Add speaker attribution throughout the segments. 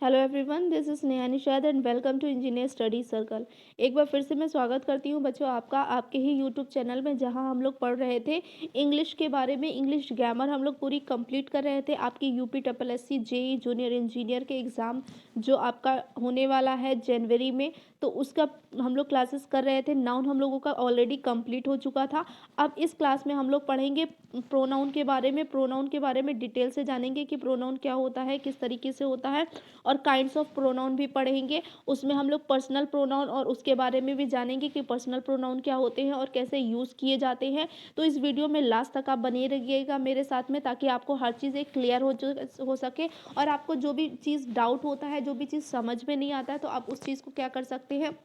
Speaker 1: Hello everyone, this is Neha Nishad and welcome to engineer study circle. एक बार फिर से मैं स्वागत करती हूँ बच्चों आपका आपके ही यूट्यूब चैनल में, जहाँ हम लोग पढ़ रहे थे इंग्लिश के बारे में। इंग्लिश ग्रामर हम लोग पूरी कंप्लीट कर रहे थे। आपकी UP triple S C JE junior engineer के एग्ज़ाम जो आपका होने वाला है जनवरी में, तो उसका हम लोग क्लासेस कर रहे थे। नाउन हम लोगों का ऑलरेडी कंप्लीट हो चुका था। अब इस क्लास में हम लोग पढ़ेंगे प्रोनाउन के बारे में। प्रोनाउन के बारे में डिटेल से जानेंगे कि प्रोनाउन क्या होता है, किस तरीके से होता है, और काइंड्स ऑफ प्रोनाउन भी पढ़ेंगे। उसमें हम लोग पर्सनल प्रोनाउन और उसके बारे में भी जानेंगे कि पर्सनल प्रोनाउन क्या होते हैं और कैसे यूज़ किए जाते हैं। तो इस वीडियो में लास्ट तक आप बने रहिएगा मेरे साथ में, ताकि आपको हर चीज़ एक क्लियर हो सके। और आपको जो भी चीज़ डाउट होता है, जो भी चीज़ समझ में नहीं आता है, तो आप उस चीज़ को क्या कर सकते हैं,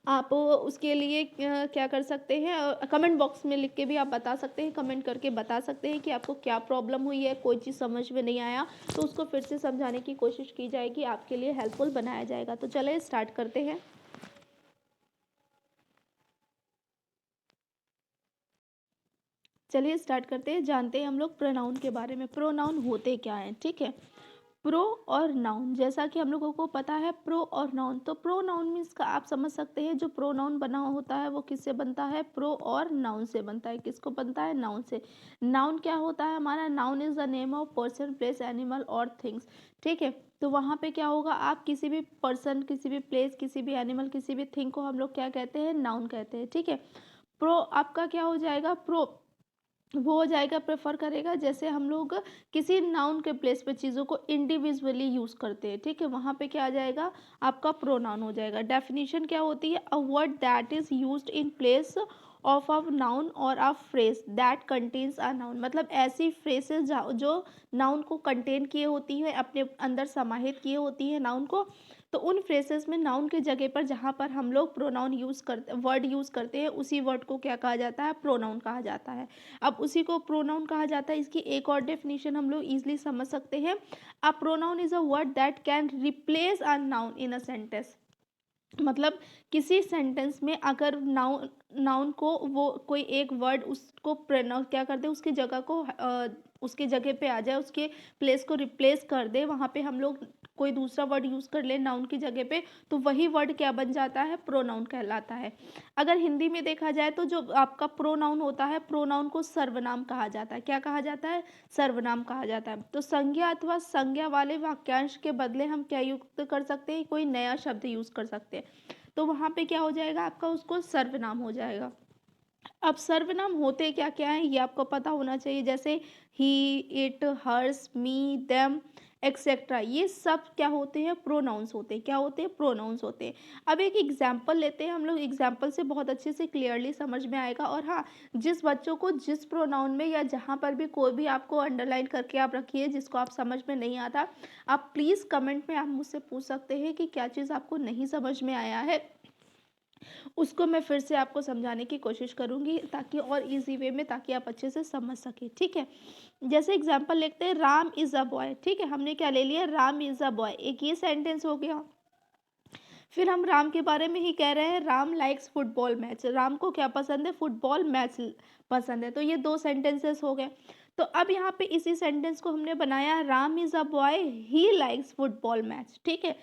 Speaker 1: आप उसके लिए क्या कर सकते हैं, कमेंट बॉक्स में लिख के भी आप बता सकते हैं, कमेंट करके बता सकते हैं कि आपको क्या प्रॉब्लम हुई है, कोई चीज़ समझ में नहीं आया, तो उसको फिर से समझाने की कोशिश की जाएगी, आपके लिए हेल्पफुल बनाया जाएगा। तो चलिए स्टार्ट करते हैं। चलिए स्टार्ट करते हैं, जानते हैं हम लोग प्रोनाउन के बारे में। प्रोनाउन होते क्या हैं, ठीक है। प्रो और नाउन, जैसा कि हम लोगों को पता है प्रो और नाउन, तो प्रो नाउन मीन्स का आप समझ सकते हैं जो प्रो नाउन बना होता है वो किससे बनता है, प्रो और नाउन से बनता है। किसको बनता है, नाउन से। नाउन क्या होता है हमारा, noun is the name of person, place, animal और थिंग्स, ठीक है। तो वहाँ पे क्या होगा, आप किसी भी पर्सन, किसी भी प्लेस, किसी भी एनिमल, किसी भी थिंग को हम लोग क्या कहते हैं, नाउन कहते हैं, ठीक है। प्रो आपका क्या हो जाएगा, प्रो वो हो जाएगा, प्रेफर करेगा, जैसे हम लोग किसी नाउन के प्लेस पे चीज़ों को इंडिविजुअली यूज़ करते हैं, ठीक है। वहाँ पे क्या आ जाएगा, आपका प्रोनाउन हो जाएगा। डेफिनेशन क्या होती है, a word that is used in place of a noun और a phrase that contains a noun, मतलब ऐसी फ्रेजेस जो नाउन को कंटेन किए होती हैं, अपने अंदर समाहित किए होती हैं नाउन को। तो उन फ्रेजेस में नाउन की जगह पर जहाँ पर हम लोग प्रोनाउन यूज़ करते, वर्ड यूज़ करते हैं, उसी वर्ड को क्या कहा जाता है, प्रोनाउन कहा जाता है। अब उसी को प्रोनाउन कहा जाता है। इसकी एक और डेफिनेशन हम लोग इजीली समझ सकते हैं, a pronoun is a word that can replace a noun in a sentence, मतलब किसी सेंटेंस में अगर नाउन नाउन को वो कोई एक वर्ड उसको प्रोनाउंस क्या कर दे, उसकी जगह को उसके जगह पे आ जाए, उसके प्लेस को रिप्लेस कर दे, वहाँ पे हम लोग कोई दूसरा वर्ड यूज़ कर ले नाउन की जगह पे, तो वही वर्ड क्या बन जाता है, प्रोनाउन कहलाता है। अगर हिंदी में देखा जाए तो जो आपका प्रोनाउन होता है, प्रोनाउन को सर्वनाम कहा जाता है। क्या कहा जाता है, सर्वनाम कहा जाता है। तो संज्ञा अथवा संज्ञा वाले वाक्यांश के बदले हम क्या युक्त कर सकते हैं, कोई नया शब्द यूज़ कर सकते हैं, तो वहाँ पे क्या हो जाएगा आपका, उसको सर्वनाम हो जाएगा। अब सर्वनाम होते क्या क्या है ये आपको पता होना चाहिए, जैसे he, it, hers, me, them etcetera, ये सब क्या होते हैं, प्रोनाउंस होते हैं। क्या होते हैं, प्रोनाउंस होते हैं। अब एक एग्जाम्पल लेते हैं हम लोग, एग्जाम्पल से बहुत अच्छे से क्लियरली समझ में आएगा। और हाँ, जिस बच्चों को जिस प्रोनाउन में या जहाँ पर भी कोई भी आपको अंडरलाइन करके आप रखिए, जिसको आप समझ में नहीं आता, आप प्लीज़ कमेंट में आप मुझसे पूछ सकते हैं कि क्या चीज़ आपको नहीं समझ में आया है, उसको मैं फिर से आपको समझाने की कोशिश करूँगी, ताकि और इजी वे में, ताकि आप अच्छे से समझ सकें, ठीक है। जैसे एग्जांपल लिखते हैं, राम इज़ अ बॉय, ठीक है, हमने क्या ले लिया, राम इज़ अ बॉय, एक ये सेंटेंस हो गया। फिर हम राम के बारे में ही कह रहे हैं, Ram likes football match, Ram को क्या पसंद है, फुटबॉल मैच पसंद है, तो ये दो सेंटेंसेस हो गए। तो अब यहाँ पे इसी सेंटेंस को हमने बनाया, Ram is a boy, he likes football match, ठीक है।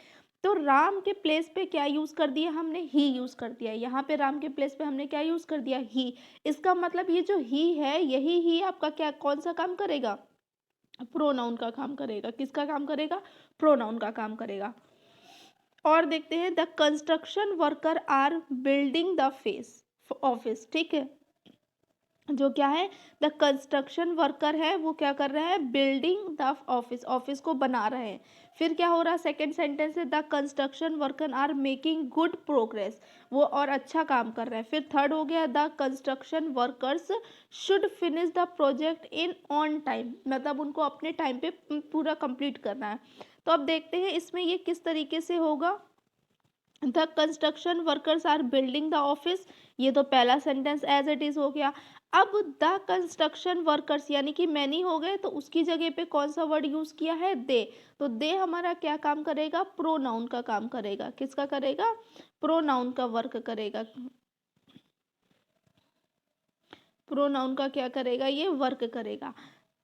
Speaker 1: तो राम के प्लेस पे क्या यूज़ कर दिया हमने, ही यूज़ कर दिया। यहाँ पे राम के प्लेस पे हमने क्या यूज़ कर दिया, ही। इसका मतलब ये जो ही है, यही ही आपका क्या, कौन सा काम करेगा, प्रोनाउन का काम करेगा। किसका काम करेगा, प्रोनाउन का काम करेगा। और देखते हैं, the construction worker are building the face office, ठीक है। जो क्या है, द कंस्ट्रक्शन वर्कर है, वो क्या कर रहे हैं, बिल्डिंग द ऑफिस, ऑफिस को बना रहे हैं। फिर क्या हो रहा है, सेकंड सेंटेंस है, the construction worker are making good progress, वो और अच्छा काम कर रहे हैं। फिर थर्ड हो गया, the construction workers should finish the project in on time, मतलब उनको अपने टाइम पे पूरा कंप्लीट करना है। तो अब देखते हैं इसमें ये किस तरीके से होगा, the construction workers are building the office, ये तो पहला सेंटेंस एज इट इज हो गया। अब द कंस्ट्रक्शन वर्कर्स यानी कि मैनी हो गए, तो उसकी जगह पे कौन सा वर्ड यूज किया है, दे। तो दे हमारा क्या काम करेगा, प्रोनाउन का काम करेगा। किसका करेगा, प्रोनाउन का वर्क करेगा। प्रोनाउन का क्या करेगा, ये वर्क करेगा।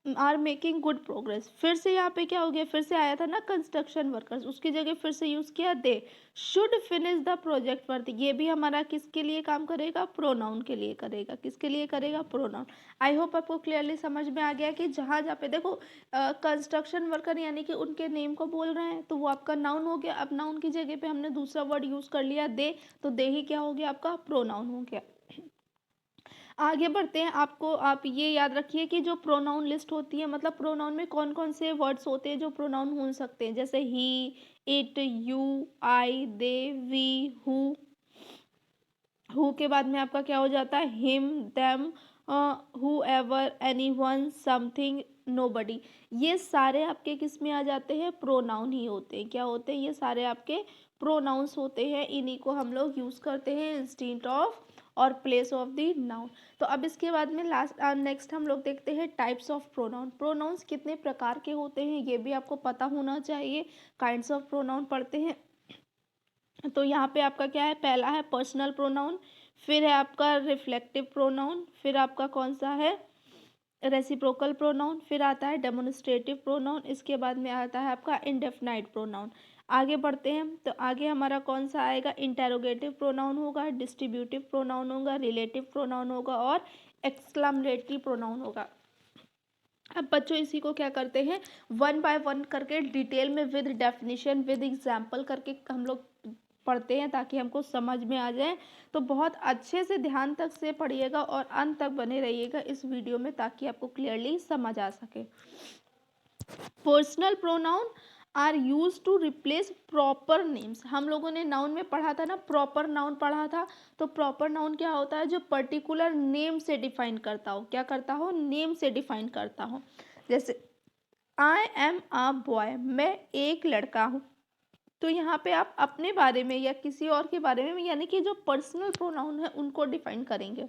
Speaker 1: Are making good progress. फिर से यहाँ पे क्या हो गया, फिर से आया था ना कंस्ट्रक्शन वर्कर्स, उसकी जगह फिर से यूज किया they should finish the project work. ये भी हमारा किसके लिए काम करेगा, प्रोनाउन के लिए करेगा। किसके लिए करेगा, प्रोनाउन। आई होप आपको क्लियरली समझ में आ गया कि जहाँ जहाँ पे देखो कंस्ट्रक्शन वर्कर यानी कि उनके नेम को बोल रहे हैं तो वो आपका नाउन हो गया। अब नाउन की जगह पे हमने दूसरा वर्ड यूज कर लिया दे, तो दे ही क्या हो गया, आपका प्रोनाउन हो गया। आगे बढ़ते हैं। आप ये याद रखिए कि जो प्रोनाउन लिस्ट होती है, मतलब प्रोनाउन में कौन कौन से वर्ड्स होते हैं जो प्रोनाउन हो सकते हैं, जैसे he, it, you, I, they, we, who के बाद में आपका क्या हो जाता है, him, them, whoever, anyone, something, nobody. ये सारे आपके किस में आ जाते हैं, प्रोनाउन ही होते हैं। क्या होते हैं, ये सारे आपके प्रोनाउंस होते हैं। इन्हीं को हम लोग यूज करते हैं इंस्टेड ऑफ और प्लेस ऑफ द नाउन। तो अब इसके बाद में नेक्स्ट हम लोग देखते हैं टाइप्स ऑफ प्रोनाउन। प्रोनाउंस कितने प्रकार के होते हैं ये भी आपको पता होना चाहिए। काइंड्स ऑफ प्रोनाउन पढ़ते हैं। तो यहाँ पे आपका क्या है, पहला है पर्सनल प्रोनाउन, फिर है आपका रिफ्लेक्टिव प्रोनाउन, फिर आपका कौन सा है, रेसिप्रोकल प्रोनाउन, फिर आता है डेमोन्स्ट्रेटिव प्रोनाउन, इसके बाद में आता है आपका इंडेफिनाइट प्रोनाउन। आगे बढ़ते हैं। तो आगे हमारा कौन सा आएगा, इंटेरोगेटिव प्रोनाउन होगा, डिस्ट्रीब्यूटिव प्रोनाउन होगा, रिलेटिव प्रोनाउन होगा और एक्सक्लामेटरी प्रोनाउन होगा। अब बच्चों इसी को क्या करते हैं, वन बाय वन करके डिटेल में विद डेफिनेशन विद एग्जाम्पल करके हम लोग पढ़ते हैं ताकि हमको समझ में आ जाए। तो बहुत अच्छे से ध्यान तक से पढ़िएगा और अंत तक बने रहिएगा इस वीडियो में ताकि आपको क्लियरली समझ आ सके। Personal pronoun are use to replace proper names. हम लोगों ने नाउन में पढ़ा था ना, प्रॉपर नाउन पढ़ा था। तो प्रॉपर नाउन क्या होता है, जो पर्टिकुलर नेम से डिफाइन करता हो। क्या करता हो, नेम से डिफाइन करता हो। जैसे आई एम अ बॉय, मैं एक लड़का हूँ। तो यहाँ पे आप अपने बारे में या किसी और के बारे में यानी कि जो पर्सनल प्रोनाउन है उनको डिफाइन करेंगे।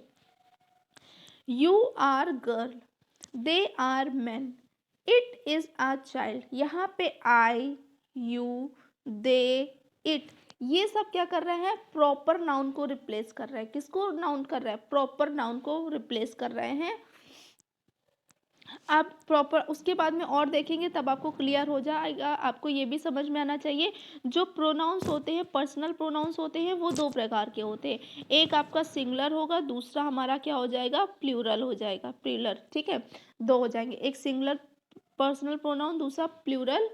Speaker 1: You are girl, they are man, it is a child. यहाँ पे आई, यू, दे, इट, ये सब क्या कर रहे हैं, प्रॉपर नाउन को रिप्लेस कर रहे हैं। किसको नाउन कर रहे हैं, प्रॉपर नाउन को रिप्लेस कर रहे हैं। आप प्रॉपर उसके बाद में और देखेंगे तब आपको क्लियर हो जाएगा। आपको ये भी समझ में आना चाहिए जो प्रोनाउंस होते हैं, पर्सनल प्रोनाउंस होते हैं, वो दो प्रकार के होते हैं। एक आपका सिंगुलर होगा, दूसरा हमारा क्या हो जाएगा, प्लूरल हो जाएगा, प्लूरल। ठीक है, दो हो जाएंगे, एक सिंगुलर पर्सनल प्रोनाउन, दूसरा प्लूरल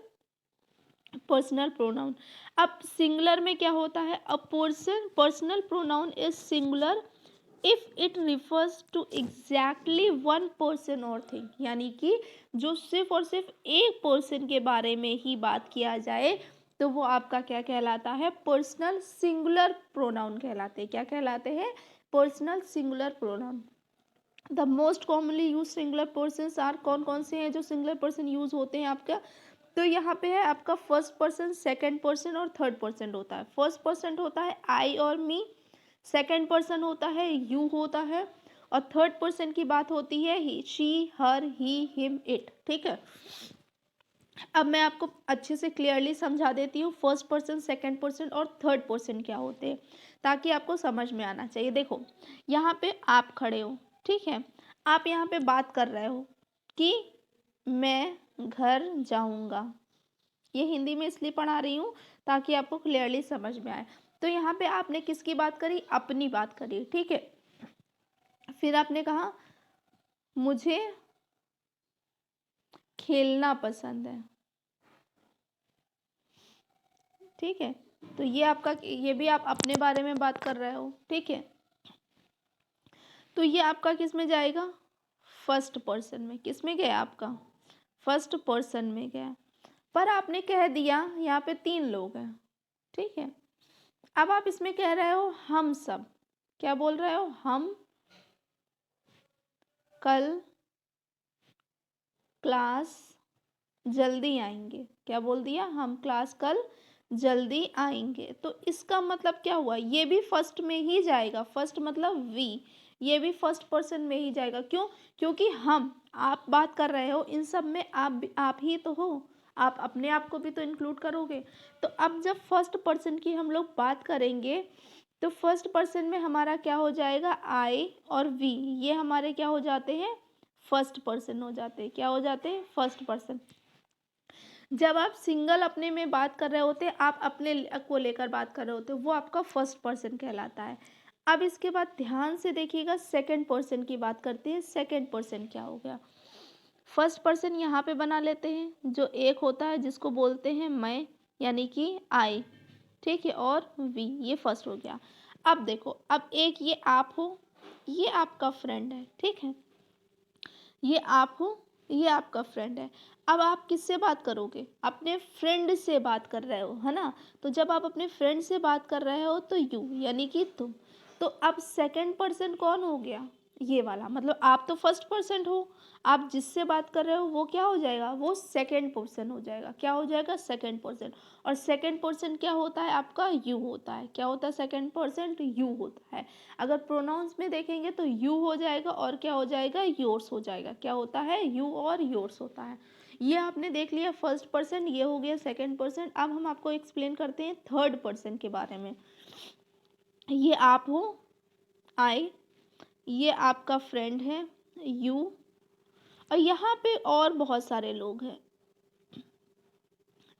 Speaker 1: पर्सनल प्रोनाउन। अब सिंगुलर में क्या होता है, a personal pronoun is singular if it refers to exactly one person और थिंग। यानी कि जो सिर्फ और सिर्फ एक पर्सन के बारे में ही बात किया जाए तो वो आपका क्या कहलाता है, पर्सनल सिंगुलर प्रोनाउन कहलाते हैं। क्या कहलाते हैं, personal singular pronoun. The most commonly use singular persons are, कौन कौन से हैं जो सिंगुलर पर्सन यूज होते हैं आपका, तो यहाँ पे है आपका फर्स्ट पर्सन, सेकंड पर्सन और थर्ड पर्सन होता है। फर्स्ट पर्सन होता है आई और मी, सेकंड पर्सन होता है यू होता है, और थर्ड पर्सन की बात होती है he, she, her, he, him, it. ठीक है, अब मैं आपको अच्छे से क्लियरली समझा देती हूँ फर्स्ट पर्सन, सेकंड पर्सन और थर्ड पर्सन क्या होते हैं ताकि आपको समझ में आना चाहिए। देखो यहाँ पे आप खड़े हो, ठीक है, आप यहाँ पे बात कर रहे हो कि मैं घर जाऊँगा। ये हिंदी में इसलिए पढ़ा रही हूँ ताकि आपको क्लियरली समझ में आए। तो यहाँ पे आपने किसकी बात करी, अपनी बात करी। ठीक है, फिर आपने कहा मुझे खेलना पसंद है। ठीक है, तो ये आपका, ये भी आप अपने बारे में बात कर रहे हो। ठीक है, तो ये आपका किस में जाएगा, फर्स्ट पर्सन में। किस में गया आपका, फर्स्ट पर्सन में गया। पर आपने कह दिया यहाँ पे तीन लोग हैं। ठीक है, अब आप इसमें कह रहे हो हम सब, क्या बोल रहे हो, हम कल क्लास जल्दी आएंगे। क्या बोल दिया, हम क्लास कल जल्दी आएंगे। तो इसका मतलब क्या हुआ, ये भी फर्स्ट में ही जाएगा। फर्स्ट मतलब वी, ये भी फर्स्ट पर्सन में ही जाएगा। क्यों, क्योंकि हम, आप बात कर रहे हो, इन सब में आप ही तो हो, आप अपने आप को भी तो इंक्लूड करोगे। तो अब जब फर्स्ट पर्सन की हम लोग बात करेंगे तो फर्स्ट पर्सन में हमारा क्या हो जाएगा, आई और वी, ये हमारे क्या हो जाते हैं, फर्स्ट पर्सन हो जाते हैं। क्या हो जाते हैं? First person. जब आप सिंगल अपने में बात कर रहे होते हैं, आप अपने को लेकर बात कर रहे होते हो, वो आपका फर्स्ट पर्सन कहलाता है। अब इसके बाद ध्यान से देखिएगा, सेकंड पर्सन की बात करते हैं। सेकंड पर्सन क्या हो गया? फर्स्ट पर्सन यहाँ पे बना लेते हैं, जो एक होता है जिसको बोलते हैं मैं, यानी कि आई, ठीक है, और वी, ये फर्स्ट हो गया। अब देखो, अब एक ये आप हो, ये आपका फ्रेंड है, ठीक है, ये आप हो, ये आपका फ्रेंड है। अब आप किससे बात करोगे? अपने फ्रेंड से बात कर रहे हो, है ना? तो जब आप अपने फ्रेंड से बात कर रहे हो तो यू, यानी कि तुम। तो अब सेकंड पर्सन कौन हो गया? ये वाला, मतलब आप तो फर्स्ट पर्सन हो, आप जिससे बात कर रहे हो वो क्या हो जाएगा? वो सेकंड पर्सन हो जाएगा। क्या हो जाएगा? Second person. और सेकंड पर्सन क्या होता है? आपका यू होता है। क्या होता है? सेकंड पर्सन यू होता है। अगर प्रोनाउंस में देखेंगे तो यू हो जाएगा, और क्या हो जाएगा? योर्स हो जाएगा। क्या होता है? यू और योर्स होता है। ये आपने देख लिया फर्स्ट पर्सन, ये हो गया सेकंड पर्सन। अब हम आपको एक्सप्लेन करते हैं थर्ड पर्सन के बारे में। ये आप हो, आई, ये आपका फ्रेंड है, यू, और यहाँ पे और बहुत सारे लोग हैं,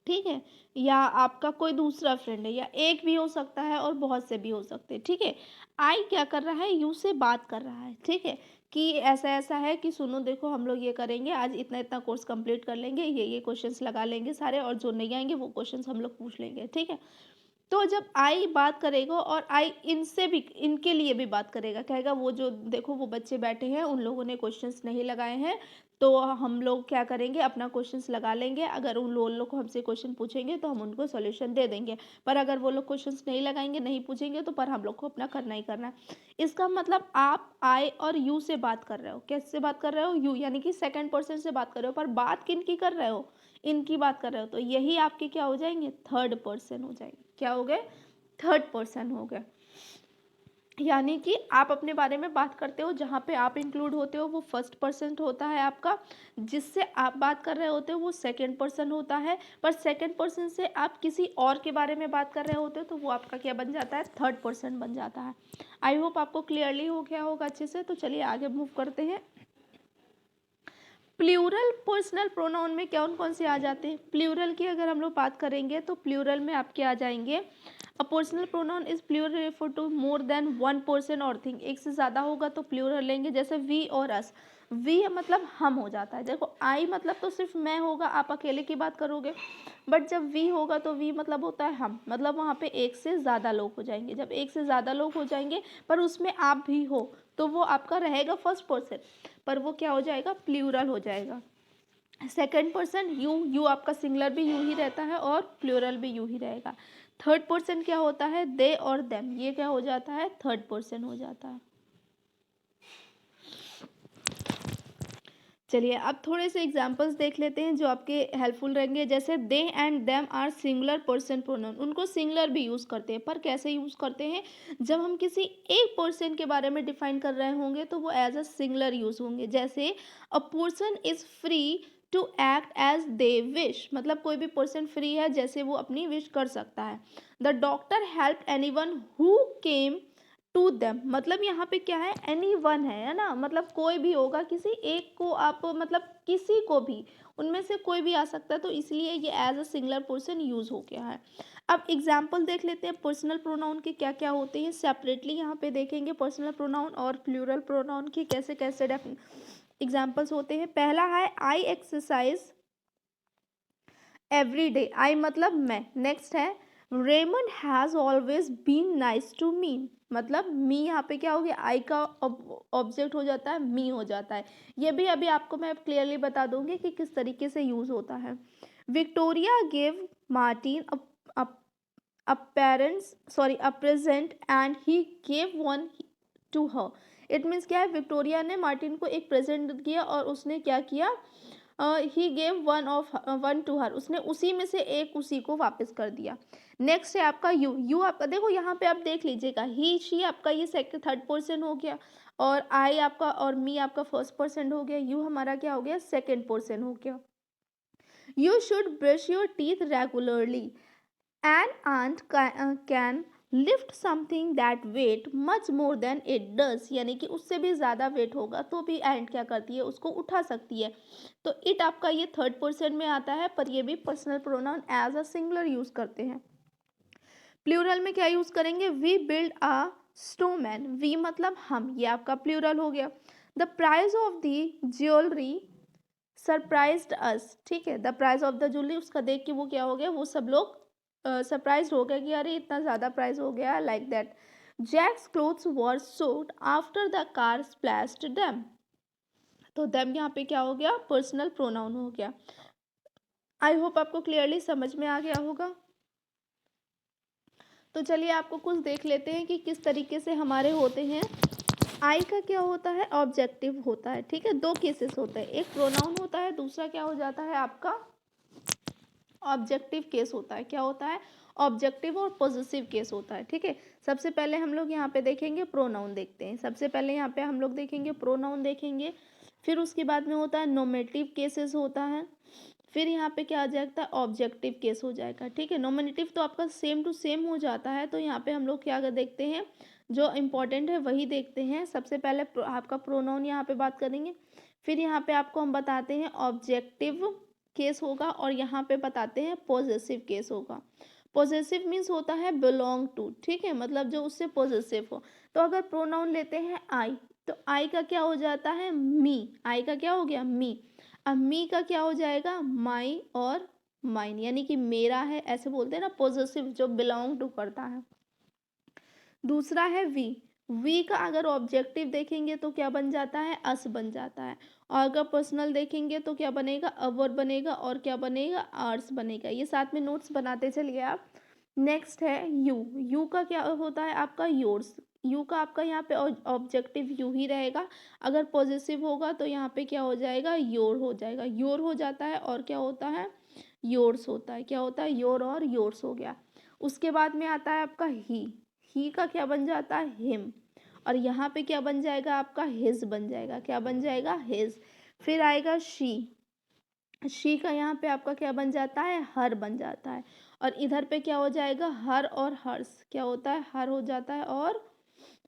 Speaker 1: ठीक है, या आपका कोई दूसरा फ्रेंड है, या एक भी हो सकता है और बहुत से भी हो सकते हैं, ठीक है। आई क्या कर रहा है? यू से बात कर रहा है, ठीक है, कि ऐसा ऐसा है कि सुनो देखो, हम लोग ये करेंगे आज, इतना इतना कोर्स कंप्लीट कर लेंगे, ये क्वेश्चंस लगा लेंगे सारे, और जो नहीं आएंगे वो क्वेश्चंस हम लोग पूछ लेंगे, ठीक है। तो जब आई बात करेगा, और आई इनसे भी, इनके लिए भी बात करेगा, कहेगा वो जो देखो वो बच्चे बैठे हैं, उन लोगों ने क्वेश्चंस नहीं लगाए हैं, तो हम लोग क्या करेंगे, अपना क्वेश्चंस लगा लेंगे। अगर उन लोग को हमसे क्वेश्चन पूछेंगे तो हम उनको सॉल्यूशन दे देंगे, पर अगर वो लोग क्वेश्चंस नहीं लगाएंगे, नहीं पूछेंगे, तो पर हम लोग को अपना करना ही करना है। इसका मतलब आप आई और यू से बात कर रहे हो। कैसे बात कर रहे हो? यू, यानी कि सेकंड पर्सन से बात कर रहे हो, पर बात किन की कर रहे हो? इनकी बात कर रहे हो। तो यही आपके क्या हो जाएंगे? थर्ड पर्सन हो जाएंगे। क्या हो गए? थर्ड पर्सन हो गए। यानी कि आप अपने बारे में बात करते हो, जहाँ पे आप इंक्लूड होते हो वो फर्स्ट पर्सन होता है आपका, जिससे आप बात कर रहे होते हो वो सेकंड पर्सन होता है, पर सेकंड पर्सन से आप किसी और के बारे में बात कर रहे होते हो तो वो आपका क्या बन जाता है? थर्ड पर्सन बन जाता है। आई होप आपको क्लियरली हो गया होगा अच्छे से। तो चलिए आगे मूव करते हैं। प्लूरल पर्सनल प्रोनाउन में कौन कौन से आ जाते हैं? प्लूरल की अगर हम लोग बात करेंगे तो प्लूरल में आपके आ जाएंगे, a personal pronoun is plural refer to more than one person और थिंग। एक से ज़्यादा होगा तो प्लूरल लेंगे, जैसे वी और अस। वी मतलब हम हो जाता है। देखो आई मतलब तो सिर्फ मैं होगा, आप अकेले की बात करोगे, बट जब वी होगा तो वी मतलब होता है हम, मतलब वहाँ पे एक से ज़्यादा लोग हो जाएंगे। जब एक से ज़्यादा लोग हो जाएंगे पर उसमें आप भी हो, तो वो आपका रहेगा फर्स्ट पर्सन, पर वो क्या हो जाएगा? प्लूरल हो जाएगा। सेकंड पर्सन यू, यू आपका सिंगुलर भी यू ही रहता है और प्लूरल भी यू ही रहेगा। थर्ड पर्सन क्या होता है? दे और देम, ये क्या हो जाता है? थर्ड पर्सन हो जाता है। चलिए अब थोड़े से एग्जांपल्स देख लेते हैं जो आपके हेल्पफुल रहेंगे। जैसे they and them are singular person pronoun, उनको सिंगुलर भी यूज़ करते हैं, पर कैसे यूज़ करते हैं? जब हम किसी एक पर्सन के बारे में डिफाइन कर रहे होंगे तो वो एज अ सिंगुलर यूज़ होंगे। जैसे a person is free to act as they wish, मतलब कोई भी पर्सन फ्री है जैसे वो अपनी विश कर सकता है। The doctor help any one who came to them, मतलब यहाँ पे क्या है? एनी वन है ना, मतलब कोई भी होगा, किसी एक को आप, मतलब किसी को भी, उनमें से कोई भी आ सकता है, तो इसलिए ये as a singular person use हो गया है। अब एग्जाम्पल देख लेते हैं पर्सनल प्रोनाउन के क्या क्या होते हैं सेपरेटली। यहाँ पे देखेंगे पर्सनल प्रोनाउन और प्लूरल प्रोनाउन की कैसे कैसे एग्जाम्पल्स होते हैं। पहला है I exercise every day, I मतलब मैं। नेक्स्ट है Raymond has always been nice to me, मतलब मी यहाँ पे क्या हो गया? आई का ऑब्जेक्ट हो जाता है, मी हो जाता है। ये भी अभी आपको मैं क्लियरली बता दूंगी कि किस तरीके से यूज होता है। Victoria gave Martin a parents sorry a present and he gave one to her। It means क्या है? विक्टोरिया ने मार्टिन को एक प्रेजेंट दिया और उसने क्या किया? He gave one to her, उसने उसी में से एक उसी को वापस कर दिया। नेक्स्ट है आपका यू, यू आपका देखो यहाँ पे आप देख लीजिएगा, ही शी आपका ये सेकंड थर्ड पर्सन हो गया, और आई आपका और मी आपका फर्स्ट पर्सन हो गया, यू हमारा क्या हो गया? सेकंड पर्सन हो गया। You should brush your teeth regularly, an ant can lift something that weight much more than it does, यानी कि उससे भी ज़्यादा वेट होगा तो भी एंड क्या करती है, उसको उठा सकती है। तो इट आपका ये थर्ड पर्सन में आता है, पर ये भी personal pronoun as a singular use करते हैं। प्लूरल में क्या यूज़ करेंगे, we build a snowman, we मतलब हम, ये आपका प्लूरल हो गया। The price of the jewellery surprised us, ठीक है, the price of the jewellery, उसका देख के वो क्या हो गया, वो सब लोग सरप्राइज हो गए कि अरे इतना ज़्यादा प्राइस हो गया, like that. Jack's clothes were sold after the car splashed them, तो डैम यहाँ पे क्या हो गया, पर्सनल प्रोनाउन हो गया। आई होप आपको क्लियरली समझ में आ गया होगा। तो चलिए आपको कुछ देख लेते हैं कि किस तरीके से हमारे होते हैं। आई का क्या होता है, ऑब्जेक्टिव होता है, ठीक है, दो केसेस होते हैं, एक प्रोनाउन होता है, दूसरा क्या हो जाता है आपका ऑब्जेक्टिव केस होता है। क्या होता है, ऑब्जेक्टिव और पॉजिटिव केस होता है, ठीक है। सबसे पहले हम लोग यहाँ पे देखेंगे प्रोनाउन, देखते हैं सबसे पहले यहाँ पे हम लोग देखेंगे प्रोनाउन देखेंगे, फिर उसके बाद में होता है नोमेटिव केसेस होता है, फिर यहाँ पे क्या आ जाएगा, ऑब्जेक्टिव केस हो जाएगा, ठीक है। नोमिनेटिव तो आपका सेम टू सेम हो जाता है, तो यहाँ पे हम लोग क्या देखते हैं, जो इम्पोर्टेंट है वही देखते हैं। सबसे पहले आपका प्रोनाउन यहाँ पे बात करेंगे, फिर यहाँ पे आपको हम बताते हैं ऑब्जेक्टिव केस होगा, और यहाँ पे बताते हैं पॉजेसिव केस होगा। पॉजेसिव मीन्स होता है बिलोंग टू, ठीक है, मतलब जो उससे पॉजेसिव हो। तो अगर प्रोनाउन लेते हैं आई, तो आई का क्या हो जाता है, मी, आई का क्या हो गया, मी। अब मी का क्या हो जाएगा, माई और माइन, यानी कि मेरा है, ऐसे बोलते हैं ना, पॉजेसिव जो बिलोंग टू करता है। दूसरा है वी का अगर ऑब्जेक्टिव देखेंगे तो क्या बन जाता है, अस बन जाता है, और अगर पर्सनल देखेंगे तो क्या बनेगा, अवर बनेगा, और क्या बनेगा, आर्स बनेगा। ये साथ में नोट्स बनाते चलिए आप। नेक्स्ट है यू का क्या होता है आपका, योर्स, यू का आपका यहाँ पे ऑब्जेक्टिव यू ही रहेगा, अगर पॉजिटिव होगा तो यहाँ पे क्या हो जाएगा, योर हो जाएगा, योर हो जाता है, और क्या होता है, योर्स होता है, क्या होता है, योर और योर्स हो गया। उसके बाद में आता है आपका ही का क्या बन जाता है, हिम, और यहाँ पे क्या बन जाएगा आपका, हिज बन जाएगा, क्या बन जाएगा, हिज। फिर आएगा शी का यहाँ पे आपका क्या बन जाता है, हर बन जाता है, और इधर पे क्या हो जाएगा, हर और हर्ष, क्या होता है, हर हो जाता है और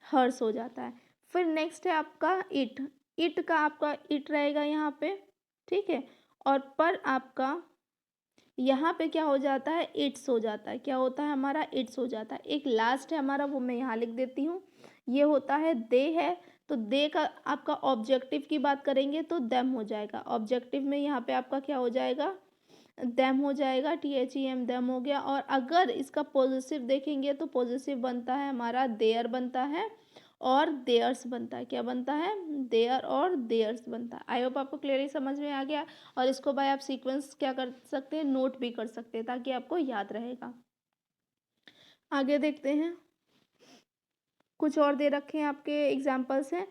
Speaker 1: हर्ष हो जाता है। फिर नेक्स्ट है आपका इट का आपका इट रहेगा यहाँ पे, ठीक है, और पर आपका यहाँ पे क्या हो जाता है, इट्स हो जाता है, क्या होता है हमारा, इट्स हो जाता है। एक लास्ट है हमारा, वो मैं यहाँ लिख देती हूँ, ये होता है दे है, तो दे का आपका ऑब्जेक्टिव की बात करेंगे तो देम हो जाएगा, ऑब्जेक्टिव में यहाँ पे आपका क्या हो जाएगा, देम हो जाएगा, THEM देम हो गया। और अगर इसका पॉजिटिव देखेंगे तो पॉजिटिव बनता है हमारा देयर बनता है, और देयर्स बनता है, क्या बनता है, देयर और देयर्स बनता है। आई होप आपको क्लियरली समझ में आ गया, और इसको बाय आप सीक्वेंस क्या कर सकते हैं, नोट भी कर सकते हैं, ताकि आपको याद रहेगा। आगे देखते हैं, कुछ और दे रखे हैं आपके एग्जाम्पल्स हैं।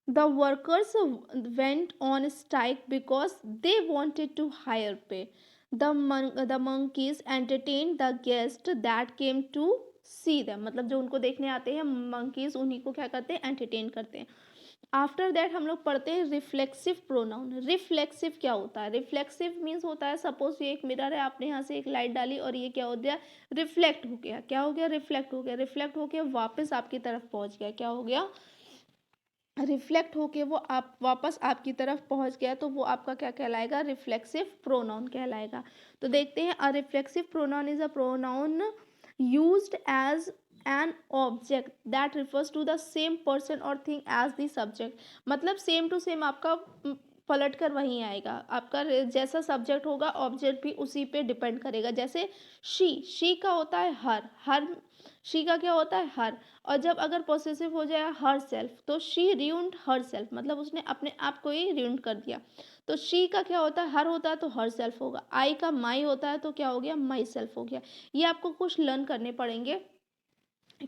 Speaker 1: The workers went on strike because they wanted to higher pay, the monkeys entertained the guest that came to see them, मतलब जो उनको देखने आते हैं मंकीज, उन्हीं को क्या करते हैं, एंटरटेन करते हैं। आफ्टर दैट हम लोग पढ़ते हैं रिफ्लेक्सिव प्रोनाउन। रिफ्लेक्सिव क्या होता है, रिफ्लेक्सिव मीन्स होता है, सपोज ये एक मिरर है, आपने यहाँ से एक लाइट डाली और ये क्या हो गया, रिफ्लेक्ट हो गया, क्या हो गया, रिफ्लेक्ट हो गया, रिफ्लेक्ट होके वापस आपकी तरफ पहुँच गया, क्या हो गया, रिफ्लेक्ट होके वो आप वापस आपकी तरफ पहुंच गया, तो वो आपका क्या कहलाएगा, रिफ्लेक्सिव प्रोनाउन कहलाएगा। तो देखते हैं, a reflexive pronoun is a pronoun used as an object that refers to the same person और थिंग एज द सब्जेक्ट, मतलब सेम टू सेम आपका पलट कर वहीं आएगा, आपका जैसा सब्जेक्ट होगा ऑब्जेक्ट भी उसी पे डिपेंड करेगा। जैसे शी का होता है हर शी का क्या होता है, हर, और जब अगर पॉसेसिव हो जाए हर सेल्फ, तो शी र्यून्ड हर सेल्फ, मतलब उसने अपने आप को ही र्यून्ड कर दिया। तो शी का क्या होता है, हर होता है तो हर सेल्फ होगा, आई का माई होता है तो क्या हो गया, माई सेल्फ हो गया। ये आपको कुछ लर्न करने पड़ेंगे,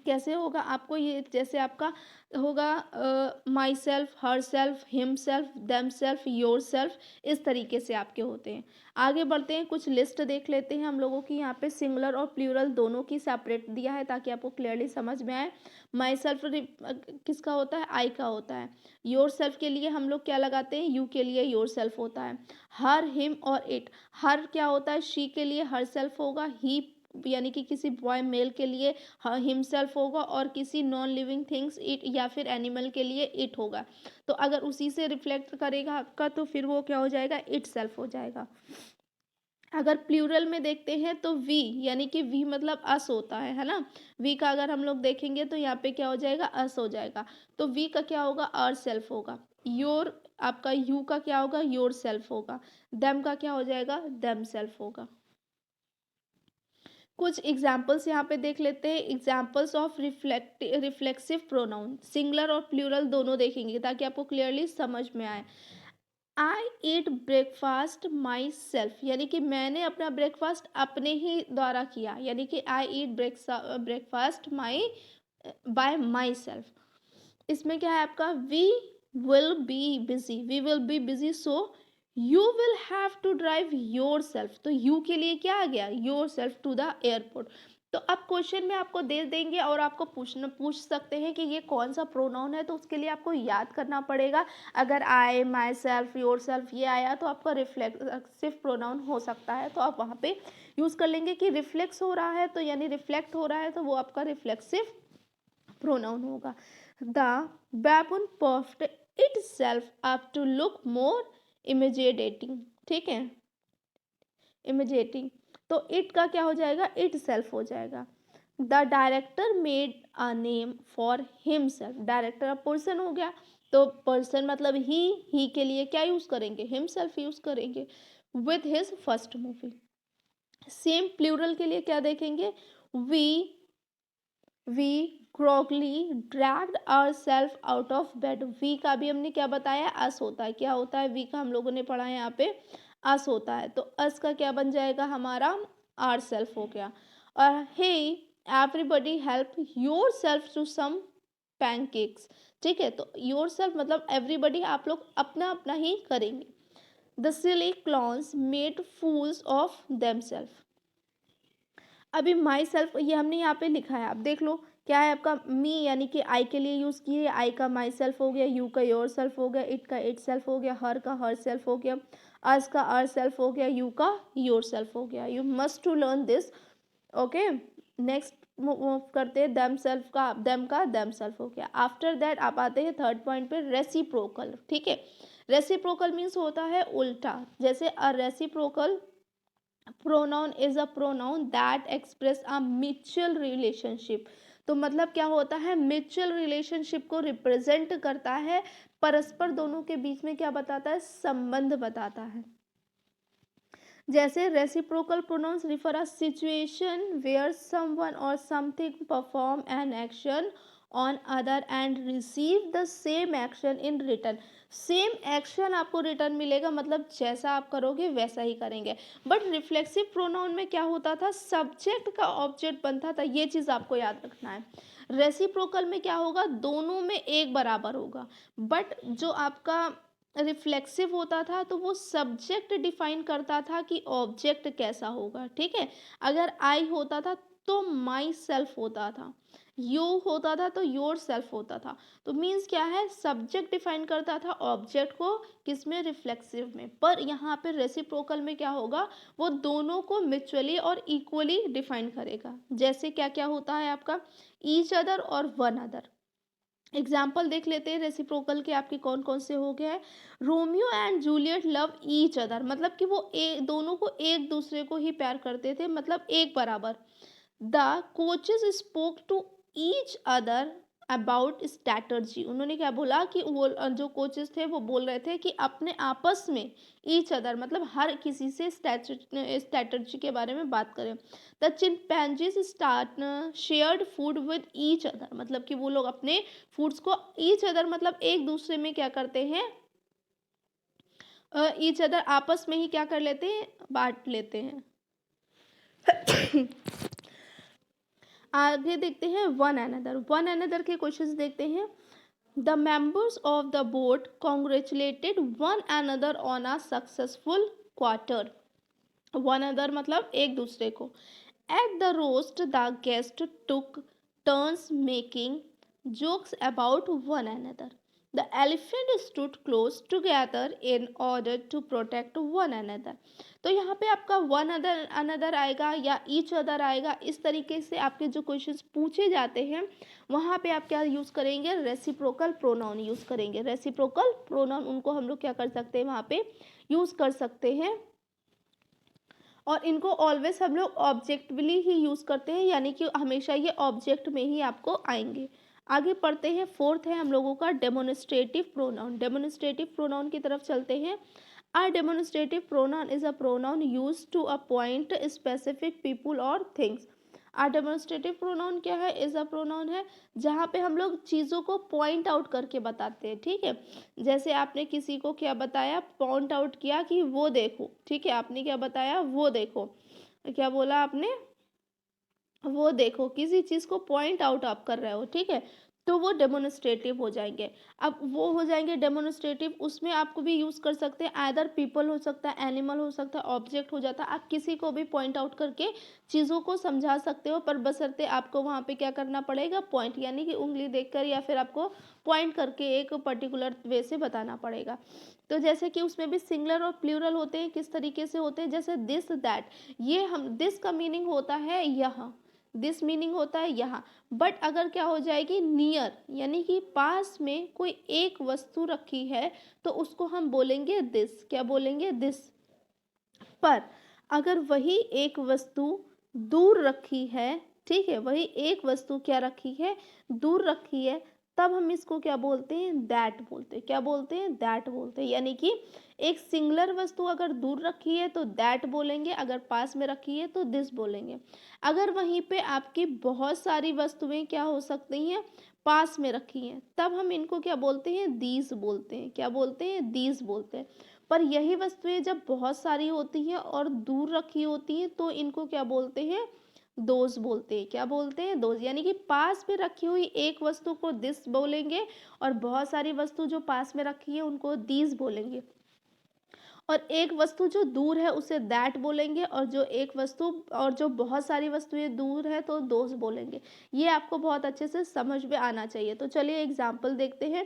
Speaker 1: कैसे होगा आपको ये, जैसे आपका होगा my self, her self, him self, them self, your self, इस तरीके से आपके होते हैं। आगे बढ़ते हैं, कुछ लिस्ट देख लेते हैं हम लोगों की। यहाँ पे सिंगुलर और प्लूरल दोनों की सेपरेट दिया है, ताकि आपको क्लियरली समझ में आए। माई सेल्फ किसका होता है, आई का होता है। योर सेल्फ के लिए हम लोग क्या लगाते हैं, यू के लिए योर सेल्फ होता है। हर, हिम और इट, हर क्या होता है, शी के लिए हर सेल्फ होगा, ही यानी कि किसी बॉय मेल के लिए हिमसेल्फ होगा और किसी नॉन लिविंग थिंग्स इट या फिर एनिमल के लिए इट होगा। तो अगर उसी से रिफ्लेक्ट करेगा आपका तो फिर वो क्या हो जाएगा, इट सेल्फ हो जाएगा। अगर प्लूरल में देखते हैं तो वी, यानी कि वी मतलब अस होता है ना। वी का अगर हम लोग देखेंगे तो यहाँ पे क्या हो जाएगा, अस हो जाएगा। तो वी का क्या होगा, आवर सेल्फ होगा। योर, आपका यू का क्या होगा, योर सेल्फ होगा। देम का क्या हो जाएगा, देम सेल्फ होगा। कुछ एग्जाम्पल्स यहाँ पे देख लेते हैं। Examples of reflexive pronoun, singular और प्लूरल दोनों देखेंगे ताकि आपको क्लियरली समझ में आए। आई ईट ब्रेकफास्ट माई सेल्फ, यानी कि मैंने अपना ब्रेकफास्ट अपने ही द्वारा किया, यानी कि I eat breakfast my by myself. इसमें क्या है आपका, we will be busy, we will be busy, so you will have to drive yourself. तो यू के लिए क्या आ गया, yourself to the airport. तो अब क्वेश्चन में आपको दे देंगे और आपको पूछ सकते हैं कि ये कौन सा प्रोनाउन है, तो उसके लिए आपको याद करना पड़ेगा। अगर आई, माई सेल्फ, योर सेल्फ ये आया तो आपका रिफ्लेक्सिव प्रोनाउन हो सकता है, तो आप वहाँ पे यूज़ कर लेंगे कि रिफ्लेक्स हो रहा है तो यानी रिफ्लेक्ट हो रहा है तो वो आपका रिफ्लेक्सिव प्रोनाउन होगा। The baboon puffed itself up to look more imaginating, ठीक है, इमिजिएटिंग। तो इट का क्या हो जाएगा, इट सेल्फ हो जाएगा। The director made a name for himself, director अब पर्सन हो गया तो पर्सन मतलब ही के लिए क्या यूज करेंगे, हिमसेल्फ यूज करेंगे with his first movie. Same plural के लिए क्या देखेंगे, we groggily dragged ourself out of bed. We का भी हमने क्या बताया, अस होता है। क्या होता है, वी का हम लोगों ने पढ़ा है यहाँ पे अस होता है। तो अस का क्या बन जाएगा हमारा, आर सेल्फ हो गया। और hey everybody help yourself to some pancakes, ठीक है। तो योर सेल्फ मतलब एवरीबडी, आप लोग अपना अपना ही करेंगे। The silly clowns made fools of themselves. अभी माई सेल्फ ये हमने यहाँ पे लिखा है, आप देख लो क्या है आपका, मी यानी कि आई के लिए यूज़ किए, आई का माई सेल्फ हो गया, यू का योर सेल्फ हो गया, इट का इट सेल्फ हो गया, हर का हर सेल्फ हो गया, अस का आर सेल्फ हो गया, यू का योर सेल्फ हो गया। You must to learn this, okay. Next move करते हैं, देम सेल्फ का देम सेल्फ हो गया। आफ्टर दैट आप आते हैं थर्ड पॉइंट पे, रेसिप्रोकल, ठीक है। रेसिप्रोकल मीन्स होता है उल्टा, जैसे अ reciprocal pronoun is a pronoun that express a mutual relationship. तो मतलब क्या होता है, म्यूचुअल रिलेशनशिप को रिप्रेजेंट करता है, परस्पर दोनों के बीच में क्या बताता है, संबंध बताता है। जैसे reciprocal pronouns refer a situation where someone और something perform an action on other and receive the same action in return. Same action आपको रिटर्न मिलेगा, मतलब जैसा आप करोगे वैसा ही करेंगे। बट रिफ्लेक्सिव प्रोनाउन में क्या होता था, सब्जेक्ट का ऑब्जेक्ट बनता था, ये चीज़ आपको याद रखना है। रेसिप्रोकल में क्या होगा, दोनों में एक बराबर होगा। बट जो आपका रिफ्लेक्सिव होता था तो वो सब्जेक्ट डिफाइन करता था कि ऑब्जेक्ट कैसा होगा, ठीक है। अगर आई होता था तो माई सेल्फ होता था, यू होता था तो योर सेल्फ होता था। तो मीन्स क्या है, सब्जेक्ट डिफाइन करता था ऑब्जेक्ट को, किसमें, रिफ्लेक्सिव में। पर यहाँ पे रेसिप्रोकल में क्या होगा, वो दोनों को म्यूचुअली और इक्वली डिफाइन करेगा। जैसे क्या क्या होता है आपका, ईच अदर और वन अदर। एग्जाम्पल देख लेते हैं रेसिप्रोकल के आपके कौन कौन से हो गए हैं। Romeo and Juliet love each other, मतलब कि वो दोनों को एक दूसरे को ही प्यार करते थे, मतलब एक बराबर। The coaches spoke to each other about strategy, उन्होंने क्या बोला कि वो जो कोचेस थे वो बोल रहे थे कि अपने आपस में, ईच अदर मतलब हर किसी से स्ट्रैटर्जी के बारे में बात करें। The chimpanzees start shared food with each other, मतलब कि वो लोग अपने फूड्स को, ईच अदर मतलब एक दूसरे में क्या करते हैं, ईच अदर आपस में ही क्या कर लेते हैं, बांट लेते हैं। आगे देखते हैं वन अनदर के क्वेश्चंस देखते हैं। The members of the board congratulated one another on a successful quarter. One other मतलब एक दूसरे को। At the roast the guest took turns making jokes about one another. The elephant stood close together in order to protect one another. तो यहाँ पे आपका one other another आएगा या ईच अदर आएगा। इस तरीके से आपके जो क्वेश्चंस पूछे जाते हैं वहाँ पे आप क्या यूज़ करेंगे, रेसिप्रोकल प्रोनाउन यूज़ करेंगे। रेसिप्रोकल प्रोनाउन उनको हम लोग क्या कर सकते हैं, वहाँ पे यूज़ कर सकते हैं। और इनको ऑलवेज हम लोग ऑब्जेक्टिवली ही यूज़ करते हैं, यानी कि हमेशा ये ऑब्जेक्ट में ही आपको आएंगे। आगे पढ़ते हैं, फोर्थ है हम लोगों का डेमोन्स्ट्रेटिव प्रोनाउन। डेमोन्स्ट्रेटिव प्रोनाउन की तरफ चलते हैं। A demonstrative pronoun is a pronoun used to appoint specific people और थिंग्स। अ डेमोन्स्ट्रेटिव प्रोनाउन क्या है, इज अ प्रोनाउन है जहाँ पे हम लोग चीज़ों को पॉइंट आउट करके बताते हैं। ठीक है, जैसे आपने किसी को क्या बताया, पॉइंट आउट किया कि वो देखो। ठीक है, आपने क्या बताया, वो देखो। क्या बोला आपने, वो देखो, किसी चीज़ को पॉइंट आउट आप कर रहे हो। ठीक है, तो वो डेमोन्स्ट्रेटिव हो जाएंगे। अब वो हो जाएंगे डेमोन्स्ट्रेटिव, उसमें आपको भी यूज़ कर सकते हैं, आइदर पीपल हो सकता है, एनिमल हो सकता है, ऑब्जेक्ट हो जाता है। आप किसी को भी पॉइंट आउट करके चीज़ों को समझा सकते हो, पर बशर्ते आपको वहाँ पे क्या करना पड़ेगा, पॉइंट, यानी कि उंगली देखकर या फिर आपको पॉइंट करके एक पर्टिकुलर वे से बताना पड़ेगा। तो जैसे कि उसमें भी सिंगुलर और प्लूरल होते हैं, किस तरीके से होते हैं, जैसे दिस दैट, ये हम दिस का मीनिंग होता है यहाँ, दिस मीनिंग होता है यहाँ। बट अगर क्या हो जाएगी, नियर, यानी कि पास में कोई एक वस्तु रखी है तो उसको हम बोलेंगे दिस। क्या बोलेंगे, दिस। पर अगर वही एक वस्तु दूर रखी है, ठीक है, वही एक वस्तु क्या रखी है, दूर रखी है, तब हम इसको क्या बोलते हैं, दैट बोलते हैं। क्या बोलते हैं, दैट बोलते हैं। यानी कि एक सिंगुलर वस्तु अगर दूर रखी है तो दैट बोलेंगे, अगर पास में रखी है तो दिस बोलेंगे। अगर वहीं पे आपकी बहुत सारी वस्तुएं क्या हो सकती हैं, पास में रखी हैं, तब हम इनको क्या बोलते हैं, दीज बोलते हैं। क्या बोलते हैं, दीज बोलते हैं। पर यही वस्तुएं जब बहुत सारी होती हैं और दूर रखी होती हैं तो इनको क्या बोलते हैं, दोज बोलते हैं। क्या बोलते हैं, दोज। यानी कि पास में रखी हुई एक वस्तु को दिस बोलेंगे और बहुत सारी वस्तु जो पास में रखी है उनको दीज बोलेंगे। और एक वस्तु जो दूर है उसे दैट बोलेंगे, और जो एक वस्तु और जो बहुत सारी वस्तुएं दूर है तो दोज बोलेंगे। ये आपको बहुत अच्छे से समझ में आना चाहिए। तो चलिए एग्जाम्पल देखते हैं।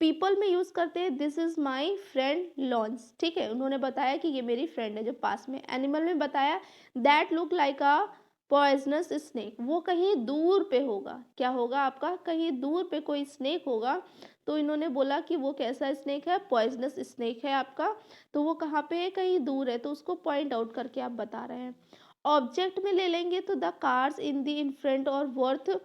Speaker 1: पीपल में यूज करते हैं this is my friend lawns. ठीक है, उन्होंने बताया कि ये मेरी फ्रेंड है जो पास में। एनिमल में बताया that look like a poisonous snake, वो कहीं दूर पे होगा। क्या होगा आपका, कहीं दूर पे कोई स्नेक होगा। तो इन्होंने बोला कि वो कैसा स्नेक है, पॉइजनस स्नेक है आपका। तो वो कहाँ पे है, कहीं दूर है, तो उसको पॉइंट आउट करके आप बता रहे हैं। ऑब्जेक्ट में ले लेंगे तो the cars in the in front और worth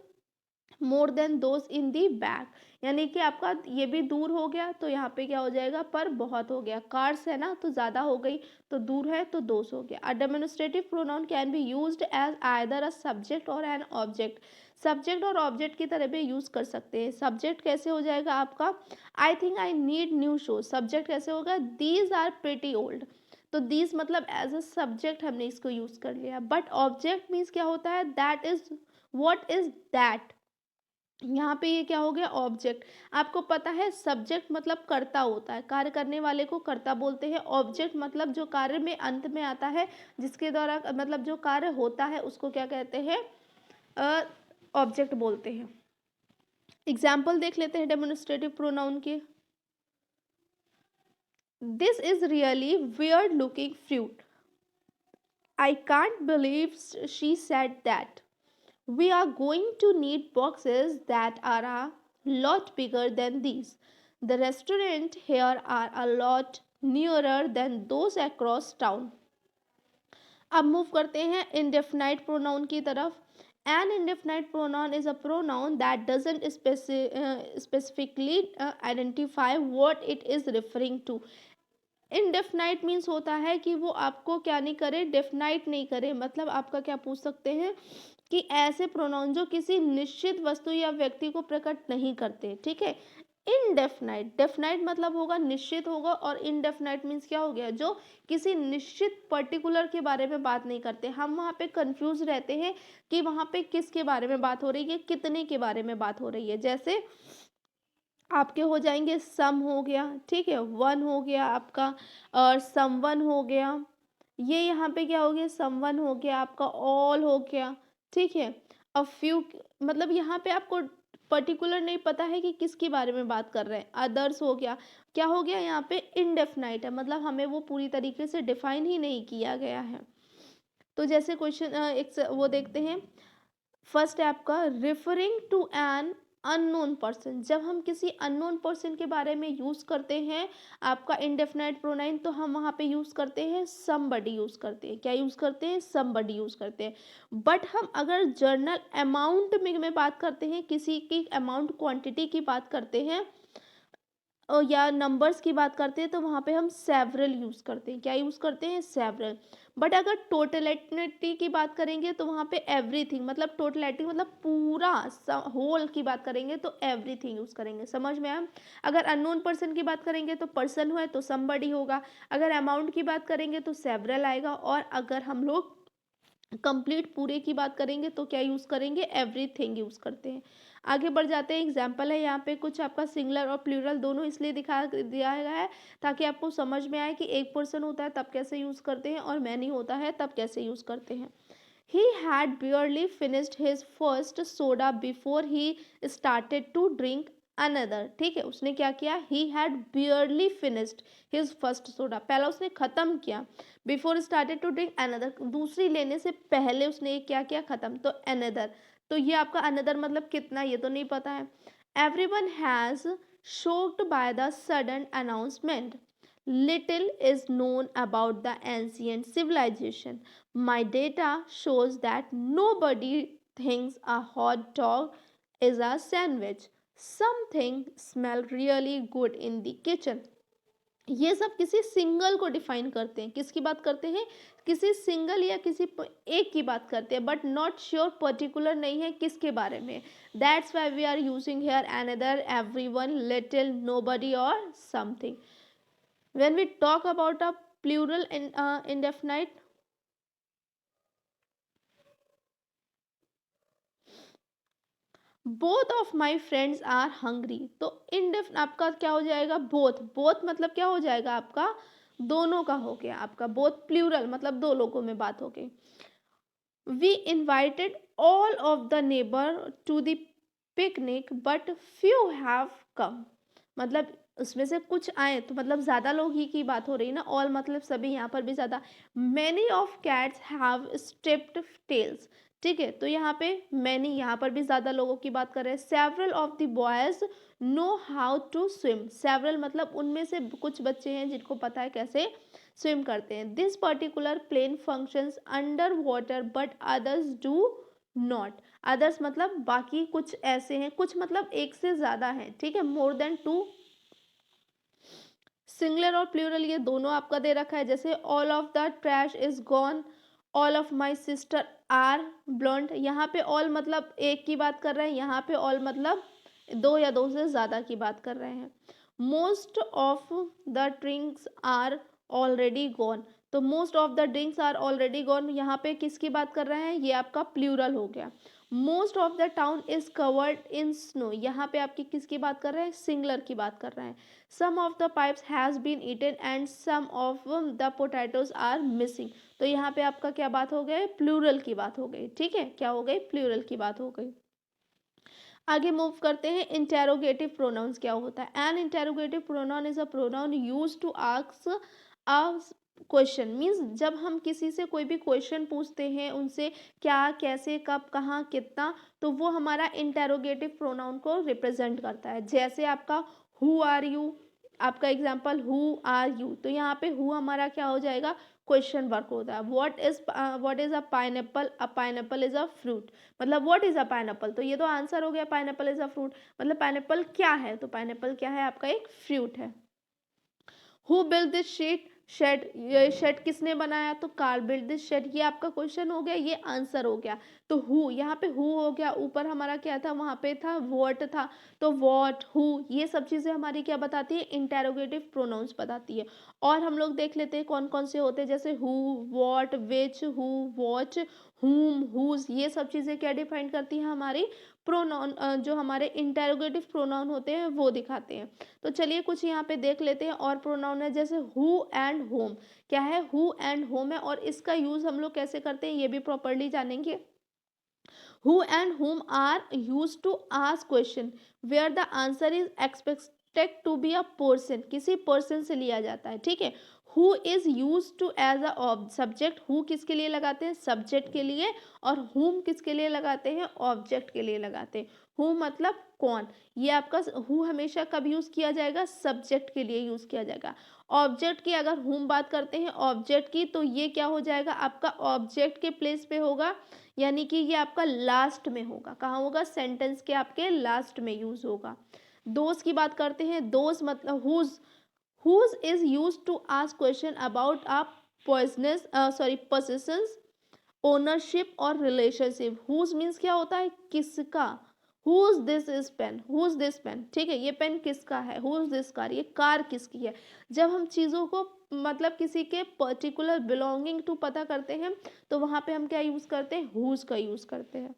Speaker 1: more than those in the back. यानी कि आपका ये भी दूर हो गया तो यहाँ पे क्या हो जाएगा, पर बहुत हो गया। कार्स है ना तो ज़्यादा हो गई, तो दूर है तो दोज हो गया। A demonstrative pronoun can be used as either a subject और एन ऑब्जेक्ट। सब्जेक्ट और ऑब्जेक्ट की तरह भी यूज़ कर सकते हैं। सब्जेक्ट कैसे हो जाएगा आपका, I think I need new shoes. Subject कैसे होगा, दीज आर प्रिटी ओल्ड। तो दीज मतलब एज अ सब्जेक्ट हमने इसको यूज़ कर लिया। बट ऑब्जेक्ट मीन्स क्या होता है, that is, what is that. यहाँ पे ये क्या हो गया, ऑब्जेक्ट। आपको पता है सब्जेक्ट मतलब कर्ता होता है, कार्य करने वाले को कर्ता बोलते हैं। ऑब्जेक्ट मतलब जो कार्य में अंत में आता है, जिसके द्वारा मतलब जो कार्य होता है उसको क्या कहते हैं, ऑब्जेक्ट बोलते हैं। एग्जाम्पल देख लेते हैं डेमोन्स्ट्रेटिव प्रोनाउन के। This is really weird looking fruit, I can't believe she said that. We are going to need boxes that are a lot bigger than these. The restaurant here are a lot nearer than those across town. अब move करते हैं indefinite pronoun की तरफ. An indefinite pronoun is a pronoun that doesn't specifically identify what it is referring to. Indefinite means होता है कि वो आपको क्या नहीं करे, डेफिनाइट नहीं करे। मतलब आपका क्या पूछ सकते हैं कि ऐसे प्रोनाउन जो किसी निश्चित वस्तु या व्यक्ति को प्रकट नहीं करते। ठीक है, इनडेफिनाइट, डेफिनाइट मतलब होगा निश्चित होगा, और इनडेफिनाइट मीन्स क्या हो गया, जो किसी निश्चित पर्टिकुलर के बारे में बात नहीं करते। हम वहाँ पे कंफ्यूज रहते हैं कि वहाँ पे किसके बारे में बात हो रही है, कितने के बारे में बात हो रही है। जैसे आपके हो जाएंगे सम हो गया, ठीक है, वन हो गया आपका, और समवन हो गया। ये यहाँ पे क्या हो गया, समवन हो गया आपका, ऑल हो गया। ठीक है, अ फ्यू, मतलब यहाँ पे आपको पर्टिकुलर नहीं पता है कि किसके बारे में बात कर रहे हैं। अदर्स हो गया, क्या हो गया यहाँ पे इनडेफिनाइट है, मतलब हमें वो पूरी तरीके से डिफाइन ही नहीं किया गया है। तो जैसे क्वेश्चन वो देखते हैं। फर्स्ट है आपका referring to an unknown person. जब हम किसी अननोन पर्सन के बारे में यूज करते हैं आपका इंडेफिनाइट प्रोनाउन, तो हम वहाँ पे यूज करते हैं समबडी यूज करते हैं। क्या यूज करते हैं? समबडी यूज करते हैं। बट हम अगर जर्नल अमाउंट में बात करते हैं, किसी की अमाउंट क्वांटिटी की बात करते हैं या नंबर्स की बात करते हैं, तो वहाँ पे हम सेवरल यूज़ करते हैं। क्या यूज़ करते हैं? सेवरल। बट अगर टोटलिटी की बात करेंगे तो वहाँ पे एवरीथिंग, मतलब टोटलिटी मतलब पूरा होल की बात करेंगे तो एवरीथिंग यूज़ करेंगे। समझ में आया? अगर अननोन पर्सन की बात करेंगे तो पर्सन हुआ तो समबडी होगा। अगर अमाउंट की बात करेंगे तो सेवरल आएगा। और अगर हम लोग कंप्लीट पूरे की बात करेंगे तो क्या यूज़ करेंगे? एवरीथिंग यूज़ करते हैं। आगे बढ़ जाते हैं। एग्जाम्पल है यहाँ पे कुछ आपका सिंगुलर और प्लूरल दोनों इसलिए दिखा दिया गया है ताकि आपको समझ में आए कि एक पर्सन होता है तब कैसे यूज़ करते हैं और मैनी होता है तब कैसे यूज़ करते हैं। He had barely finished his first soda before he started to drink another। ठीक है, उसने क्या किया? He had barely finished his first soda। पहला उसने खत्म किया। Before started to drink another, दूसरी लेने से पहले उसने क्या किया? खत्म। तो another, तो ये आपका another मतलब कितना, ये तो नहीं पता है। Everyone has shocked by the sudden announcement। Little is known about the ancient civilization। My data shows that nobody thinks a hot dog is a sandwich। Something smell really good in the kitchen। ये सब किसी single को define करते हैं। किसकी बात करते हैं? किसी सिंगल या किसी एक की बात करते हैं, बट नॉट श्योर, पर्टिकुलर नहीं है किसके बारे में। That's why we are using here another, everyone, little, nobody और something. When we talk about a plural indefinite, both of my friends are hungry। तो इंडेफ आपका क्या हो जाएगा? बोथ। बोथ मतलब क्या हो जाएगा आपका? दोनों का हो गया आपका। बोथ प्लूरल मतलब दो लोगों में बात हो गई। We invited all of the neighbor to the picnic but few have come। मतलब उसमें से कुछ आए तो मतलब ज़्यादा लोग ही की बात हो रही है ना। ऑल मतलब सभी, यहाँ पर भी ज़्यादा। Many of cats have striped tails. ठीक है, तो यहाँ पे मैनी, यहाँ पर भी ज़्यादा लोगों की बात कर रहे हैं। Several of the boys know how to swim. Several मतलब उनमें से कुछ बच्चे हैं जिनको पता है कैसे स्विम करते हैं। This particular plane functions under water but others do not. Others मतलब बाकी कुछ ऐसे हैं, कुछ मतलब एक से ज़्यादा हैं। ठीक है, मोर देन टू। सिंगुलर और प्लूरल ये दोनों आपका दे रखा है। जैसे all of the trash is gone, all of my sister are blonde. यहाँ पे ऑल मतलब एक की बात कर रहे हैं, यहाँ पे ऑल मतलब दो या दो से ज़्यादा की बात कर रहे हैं। Most of the drinks are already gone. तो most of the drinks are already gone, यहाँ पे किसकी बात कर रहे हैं? ये आपका प्लूरल हो गया। Most of the town is covered in snow. यहाँ पे आपकी किसकी बात कर रहे हैं? सिंगुलर की बात कर रहे हैं। Some of the pipes has been eaten and some of the potatoes are missing. तो यहाँ पे आपका क्या बात हो गई? प्लूरल की बात हो गई। ठीक है, क्या हो गई? प्लूरल की बात हो गई। आगे मूव करते हैं। इंटेरोगेटिव प्रोनाउंस क्या होता है? An interrogative pronoun is a pronoun used to ask a question. Means जब हम किसी से कोई भी क्वेश्चन पूछते हैं, उनसे क्या, कैसे, कब, कहाँ, कितना, तो वो हमारा इंटेरोगेटिव प्रोनाउन को रिप्रेजेंट करता है। जैसे आपका हु आर यू, आपका एग्जाम्पल हु आर यू, तो यहाँ पे हु हमारा क्या हो जाएगा? क्वेश्चन वर्क होता है। What is a pineapple? A pineapple is a fruit. मतलब व्हाट इज अ पाइनएप्पल, तो ये तो आंसर हो गया। पाइनएप्पल इज अ फ्रूट मतलब पाइनएप्पल क्या है? तो पाइनएप्पल क्या है? आपका एक फ्रूट है। Who build this shed? Shed, ये शेड किसने बनाया? तो कार्ल बिल्ड दिस शेड। ये आपका क्वेश्चन हो गया, ये आंसर हो गया। तो हु, यहाँ पे हु हो गया। ऊपर हमारा क्या था? वहाँ पे था व्हाट था। तो व्हाट, हु, ये सब चीज़ें हमारी क्या बताती है? इंटेरोगेटिव प्रोनाउंस बताती है। और हम लोग देख लेते हैं कौन कौन से होते हैं। जैसे who, what, which, who, watch, हुम, हुज, ये सब चीज़ें क्या डिफाइन करती हैं? हमारी प्रोनाउन, जो हमारे इंटेरोगेटिव प्रोनाउन होते हैं वो दिखाते हैं। तो चलिए कुछ यहाँ पे देख लेते हैं। और प्रोनाउन है जैसे हु एंड होम। क्या है? हु एंड होम है। और इसका यूज़ हम लोग कैसे करते हैं ये भी प्रॉपरली जानेंगे। Who and whom are use to ask question where the answer is expected to be a person, किसी पर्सन से लिया जाता है, ठीक है। Who is use to as a subject, who किसके लिए लगाते हैं, सब्जेक्ट के लिए, और हुम किसके लिए लगाते हैं, ऑब्जेक्ट के लिए लगाते हैं। हु मतलब कौन, ये आपका हु हमेशा कब यूज किया जाएगा, सब्जेक्ट के लिए यूज किया जाएगा। ऑब्जेक्ट की अगर हुम बात करते हैं ऑब्जेक्ट की, तो ये क्या हो जाएगा, आपका ऑब्जेक्ट के प्लेस पे होगा, यानी कि ये आपका लास्ट में होगा। कहाँ होगा, सेंटेंस के आपके लास्ट में यूज होगा। दोस्त की बात करते हैं, दोस्त मतलब whose is use to ask question about a possessions, ownership और रिलेशनशिप। हुज मीन्स क्या होता है, किसका। Whose this is pen, whose this pen, ठीक है, ये पेन किसका है। हुज दिस कार, ये कार किसकी है। जब हम चीज़ों को मतलब किसी के पर्टिकुलर बिलोंगिंग टू पता करते हैं तो वहाँ पे हम क्या यूज़ करते हैं, हुज का यूज़ करते हैं।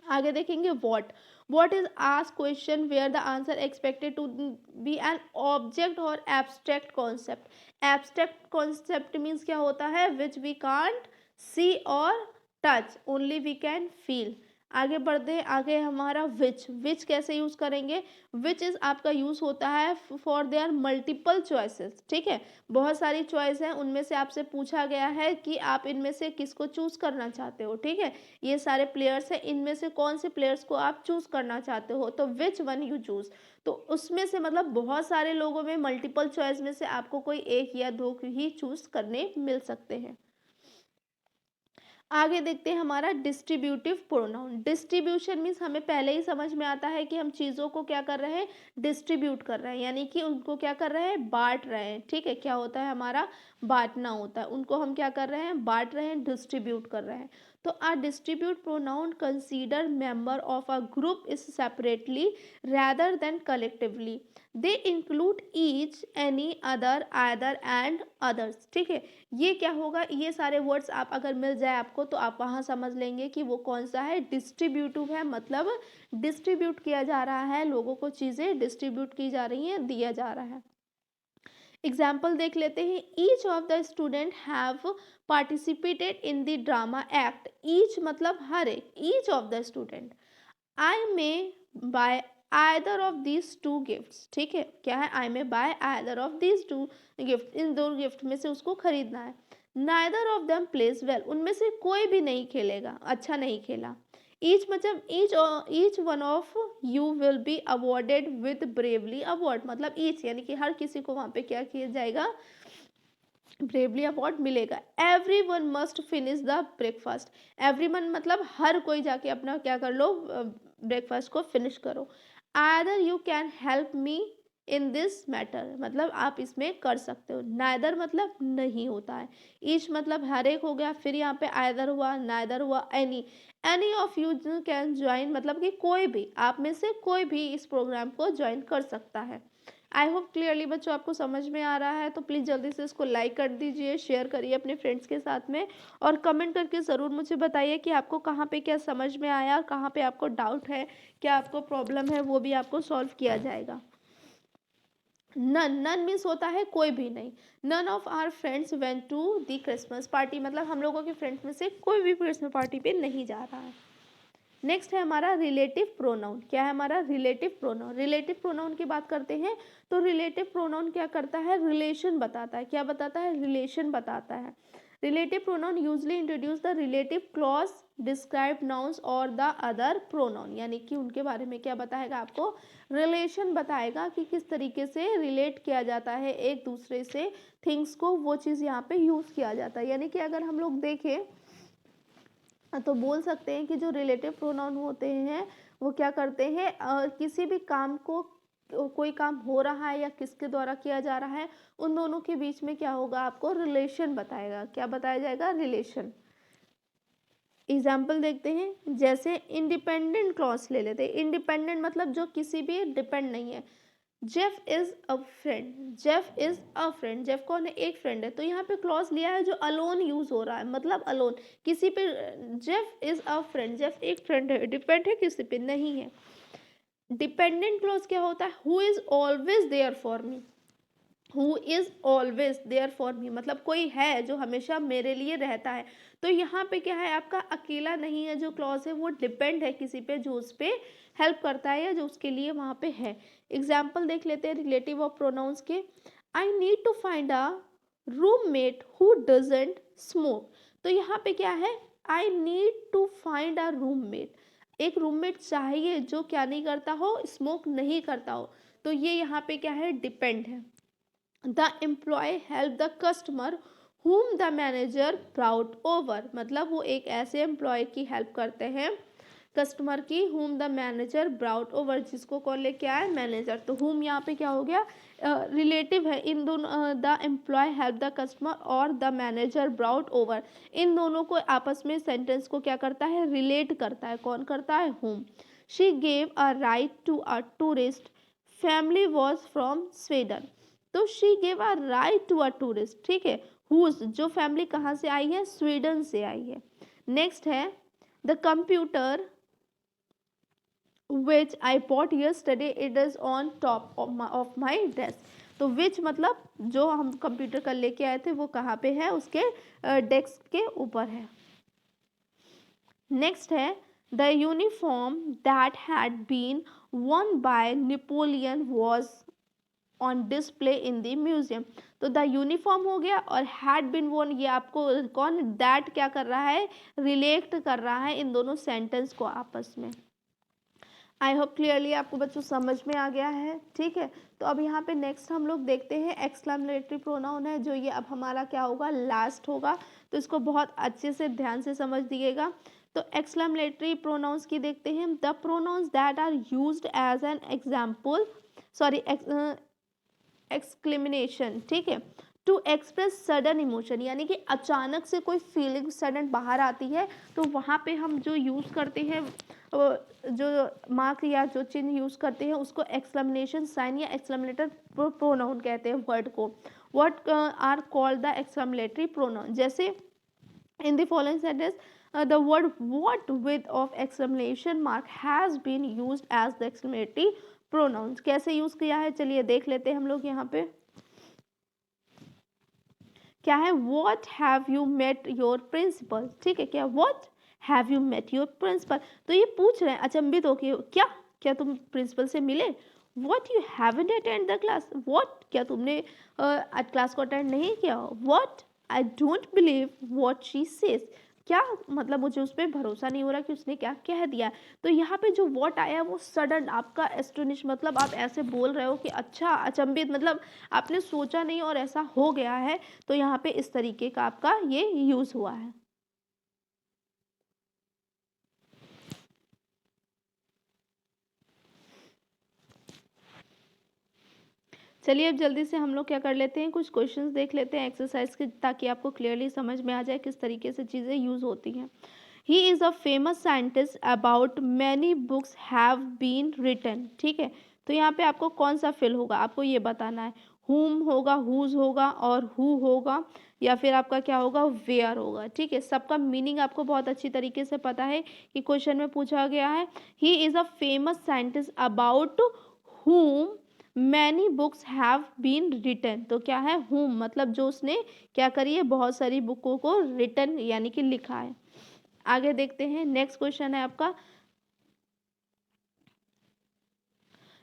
Speaker 1: आगे देखेंगे what is ask question where the answer expected to be an object और abstract concept. Abstract concept means क्या होता है, विच वी कांट सी और touch, only we can feel. आगे बढ़ते हैं, आगे हमारा विच कैसे यूज करेंगे। विच इज आपका यूज होता है फॉर देयर मल्टीपल चॉइसेस, ठीक है, बहुत सारी चॉइस हैं, उनमें से आपसे पूछा गया है कि आप इनमें से किसको चूज करना चाहते हो, ठीक है। ये सारे प्लेयर्स हैं, इनमें से कौन से प्लेयर्स को आप चूज करना चाहते हो, तो विच वन यू चूज। तो उसमें से मतलब बहुत सारे लोगों में मल्टीपल चॉइस में से आपको कोई एक या दो ही चूज करने मिल सकते हैं। आगे देखते हैं हमारा डिस्ट्रीब्यूटिव प्रोनाउन। डिस्ट्रीब्यूशन मीन्स हमें पहले ही समझ में आता है कि हम चीज़ों को क्या कर रहे हैं, डिस्ट्रीब्यूट कर रहे हैं, यानी कि उनको क्या कर रहे हैं, बांट रहे हैं, ठीक है। क्या होता है हमारा, बांटना होता है, उनको हम क्या कर रहे हैं, बांट रहे हैं, डिस्ट्रीब्यूट कर रहे हैं। तो a distribute pronoun consider member of a group is separately rather than collectively, they include each, any, other, either and others, ठीक है। ये क्या होगा, ये सारे वर्ड्स आप अगर मिल जाए आपको तो आप वहाँ समझ लेंगे कि वो कौन सा है, डिस्ट्रीब्यूटिव है, मतलब डिस्ट्रीब्यूट किया जा रहा है, लोगों को चीज़ें डिस्ट्रीब्यूट की जा रही हैं, दिया जा रहा है। एग्जाम्पल देख लेते हैं, each of the student have participated in the drama act. Each मतलब हर एक, each of the student. I may buy either of these two gifts, ठीक है, क्या है, I may buy either of these two gift, इन दो gift में से उसको खरीदना है। Neither of them pleases well, उनमें से कोई भी नहीं खेलेगा, अच्छा नहीं खेला। ईच मतलब each one of you will be awarded with bravely award, मतलब ईच यानी कि हर किसी को वहाँ पे क्या किया जाएगा, ब्रेवली अवार्ड मिलेगा। Every one must finish the breakfast, every one मतलब हर कोई जाके अपना क्या कर लो, ब्रेकफास्ट को फिनिश करो। Either you can help me in this matter, मतलब आप इसमें कर सकते हो। नाइदर मतलब नहीं होता है, ईच मतलब हर एक हो गया, फिर यहाँ पे आइदर हुआ, नाइदर हुआ, any of you can join, मतलब कि कोई भी, आप में से कोई भी इस प्रोग्राम को ज्वाइन कर सकता है। आई होप क्लियरली बच्चों आपको समझ में आ रहा है, तो प्लीज़ जल्दी से इसको लाइक कर दीजिए, शेयर करिए अपने फ्रेंड्स के साथ में, और कमेंट करके ज़रूर मुझे बताइए कि आपको कहाँ पे क्या समझ में आया और कहाँ पे आपको डाउट है, क्या आपको प्रॉब्लम है, वो भी आपको सॉल्व किया जाएगा। नन मीन्स होता है कोई भी नहीं। None of our friends went to the Christmas party, मतलब हम लोगों के फ्रेंड्स में से कोई भी क्रिसमस पार्टी पे नहीं जा रहा है। नेक्स्ट है हमारा रिलेटिव प्रोनाउन। क्या है हमारा रिलेटिव प्रोनाउन। रिलेटिव प्रोनाउन की बात करते हैं तो रिलेटिव प्रोनाउन क्या करता है, रिलेशन बताता है। क्या बताता है, रिलेशन बताता है। Relative pronoun usually introduce the relative clause describe nouns और द अदर प्रोनाउन, यानी कि उनके बारे में क्या बताएगा, आपको रिलेशन बताएगा कि किस तरीके से रिलेट किया जाता है एक दूसरे से थिंग्स को, वो चीज़ यहाँ पे यूज़ किया जाता है। यानी कि अगर हम लोग देखें तो बोल सकते हैं कि जो रिलेटिव प्रोनाउन होते हैं वो क्या करते हैं, किसी भी काम को, कोई काम हो रहा है या किसके द्वारा किया जा रहा है, उन दोनों के बीच में क्या होगा, आपको रिलेशन बताएगा। क्या बताया जाएगा, रिलेशन। एग्जाम्पल देखते हैं, जैसे इंडिपेंडेंट क्लॉज ले लेते हैं। इंडिपेंडेंट मतलब जो किसी भी डिपेंड नहीं है। Jeff is a friend, Jeff is a friend, Jeff कौन है, एक फ्रेंड है। तो यहाँ पे क्लॉज लिया है जो अलोन यूज हो रहा है, मतलब अलोन, किसी पे। Jeff is a friend, Jeff एक फ्रेंड है, डिपेंड है किसी पे नहीं है। डिपेंडेंट क्लॉज क्या होता है, who is always there for me, who is always there for me, मतलब कोई है जो हमेशा मेरे लिए रहता है। तो यहाँ पे क्या है, आपका अकेला नहीं है जो क्लॉज है, वो डिपेंड है किसी पे जो उस पे हेल्प करता है या जो उसके लिए वहाँ पे है। एग्जाम्पल देख लेते हैं रिलेटिव ऑफ प्रोनाउंस के। I need to find a roommate who doesn't smoke. तो यहाँ पे क्या है, I need to find a roommate, एक रूममेट चाहिए जो क्या नहीं करता हो, स्मोक नहीं करता हो। तो ये यहाँ पे क्या है, डिपेंड है। The employ help the customer whom the manager brought over, मतलब वो एक ऐसे एम्प्लॉय की हेल्प करते हैं कस्टमर की, whom the manager brought over, जिसको कौन लेके आया, मैनेजर। तो whom यहाँ पे क्या हो गया, रिलेटिव है। इन दोनों, the employ help the customer और द मैनेजर ब्राउट ओवर, इन दोनों को आपस में सेंटेंस को क्या करता है, रिलेट करता है। कौन करता है, whom। She gave a ride to a tourist family was from Sweden. तो she gave a ride to a tourist, ठीक है, हुज, जो फैमिली कहाँ से आई है, स्वीडन से आई है। नेक्स्ट है the computer which I bought yesterday, it is on top of my desk। तो which मतलब जो हम कंप्यूटर कल लेके आए थे वो कहाँ पे है, उसके डेस्क के ऊपर है। नेक्स्ट है the uniform that had been worn by Napoleon was on display in the museum. तो द यूनिफॉर्म हो गया और हैड बिन वोन, ये आपको कौन, दैट क्या कर रहा है, रिलेट कर रहा है इन दोनों सेंटेंस को आपस में। आई होप क्लियरली आपको बच्चों समझ में आ गया है, ठीक है। तो अब यहाँ पे नेक्स्ट हम लोग देखते हैं एक्सक्लेमेटरी प्रोनाउन है, जो ये अब हमारा क्या होगा, लास्ट होगा। तो इसको बहुत अच्छे से ध्यान से समझ दिएगा। तो एक्सक्लेमेटरी प्रोनाउंस की देखते हैं। The pronouns that are used as an example, sorry exclamation, ठीक है, टू एक्सप्रेस सडन इमोशन, यानी कि अचानक से कोई फीलिंग सडन बाहर आती है तो वहाँ पे हम जो यूज़ करते हैं, जो मार्क या जो चिन्ह यूज़ करते हैं उसको एक्सक्लेमेशन साइन या एक्सक्लेमेटरी प्रोनाउन कहते हैं वर्ड को। What are called the exclamatory pronoun, जैसे in the following sentence the word what with of exclamation mark has been used as the exclamatory pronouns। कैसे यूज किया है, चलिए देख लेते हैं हम लोग। यहाँ पे क्या है, what have you met your principal, ठीक है, क्या what have you met your principal। तो ये पूछ रहे हैं अचंभित होके, क्या क्या तुम प्रिंसिपल से मिले। what you haven't attend the class, what क्या तुमने क्लास को अटेंड नहीं किया। what I don't believe what she says, क्या मतलब मुझे उस पर भरोसा नहीं हो रहा कि उसने क्या कह दिया। तो यहाँ पे जो वॉट आया वो सडन आपका एस्टोनिश, मतलब आप ऐसे बोल रहे हो कि अच्छा, अचंभित, मतलब आपने सोचा नहीं और ऐसा हो गया है। तो यहाँ पे इस तरीके का आपका ये यूज हुआ है। चलिए अब जल्दी से हम लोग क्या कर लेते हैं, कुछ क्वेश्चंस देख लेते हैं एक्सरसाइज के, ताकि आपको क्लियरली समझ में आ जाए किस तरीके से चीज़ें यूज होती हैं। He is a famous scientist about many books have been written, ठीक है। तो यहाँ पे आपको कौन सा फिल होगा, आपको ये बताना है। हुम होगा, हुज होगा और हु होगा, या फिर आपका क्या होगा, वेयर होगा, ठीक है। सबका मीनिंग आपको बहुत अच्छी तरीके से पता है कि क्वेश्चन में पूछा गया है he is a famous scientist about whom many books have been written. तो क्या है, हुम मतलब जो उसने क्या करी है, बहुत सारी बुकों को रिटन यानी कि लिखा है। आगे देखते हैं, नेक्स्ट क्वेश्चन है आपका,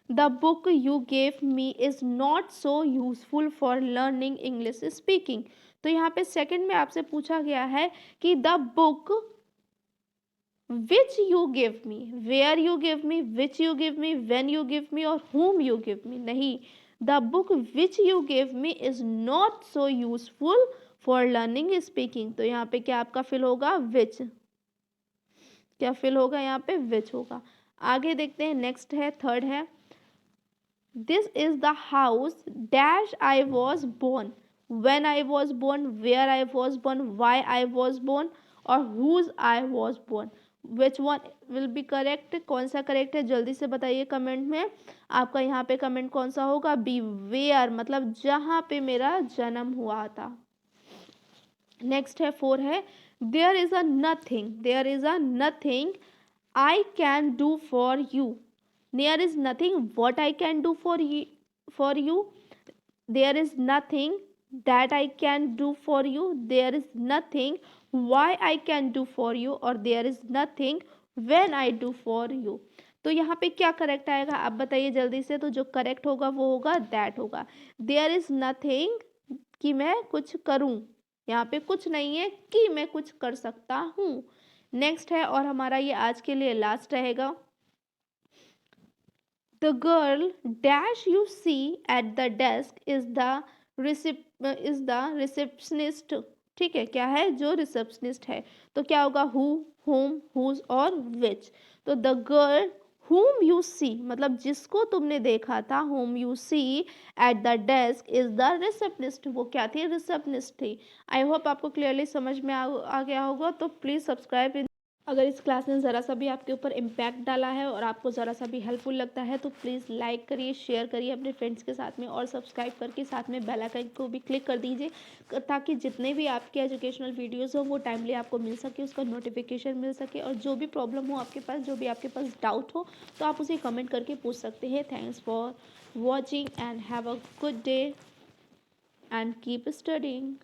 Speaker 1: the book you gave me is not so useful for learning English speaking. तो यहाँ पे सेकंड में आपसे पूछा गया है कि the book which you give me, where you give me, which you give me, when you give me और whom यू गिव मी। नहीं, the book which you give me is not so useful for learning speaking. तो यहाँ पे क्या आपका fill होगा, विच, क्या fill होगा यहाँ पे, विच होगा। आगे देखते हैं, नेक्स्ट है, थर्ड है, this is the house dash I was born, when I was born, where I was born, why I was born और whose I was born. Which one will be correct, कौन सा correct है, जल्दी से बताइए comment में। आपका यहाँ पे कमेंट कौन सा होगा, बी, वेयर मतलब जहाँ पे मेरा जन्म हुआ था। नेक्स्ट है, फोर है, there is a nothing, there is a nothing I can do for you. There is nothing what I can do for you, there is nothing that I can do for you, there is nothing why I can do for you और there is nothing when I do for you. तो यहाँ पे क्या correct आएगा आप बताइए जल्दी से। तो जो करेक्ट होगा वो होगा दैट होगा। देयर इज नथिंग कि मैं कुछ करूं, यहाँ पे कुछ नहीं है कि मैं कुछ कर सकता हूँ। नेक्स्ट है और हमारा ये आज के लिए लास्ट रहेगा। The girl dash you see at the desk is the receptionist. ठीक है, क्या है, जो रिसेप्शनिस्ट है। तो क्या होगा, हु, होम, हुज और विच। तो the girl whom you see मतलब जिसको तुमने देखा था, whom you see at the desk is the receptionist। वो क्या थी, रिसेप्शनिस्ट थी। आई होप आपको क्लियरली समझ में आ गया होगा। तो प्लीज़ सब्सक्राइब। अगर इस क्लास ने ज़रा सा भी आपके ऊपर इम्पैक्ट डाला है और आपको ज़रा सा भी हेल्पफुल लगता है तो प्लीज़ लाइक करिए, शेयर करिए अपने फ्रेंड्स के साथ में और सब्सक्राइब करके साथ में बेल आइकन को भी क्लिक कर दीजिए ताकि जितने भी आपके एजुकेशनल वीडियोस हो वो टाइमली आपको मिल सके, उसका नोटिफिकेशन मिल सके। और जो भी प्रॉब्लम हो आपके पास, जो भी आपके पास डाउट हो तो आप उसे कमेंट करके पूछ सकते हैं। Thanks for watching and have a good day and keep studying.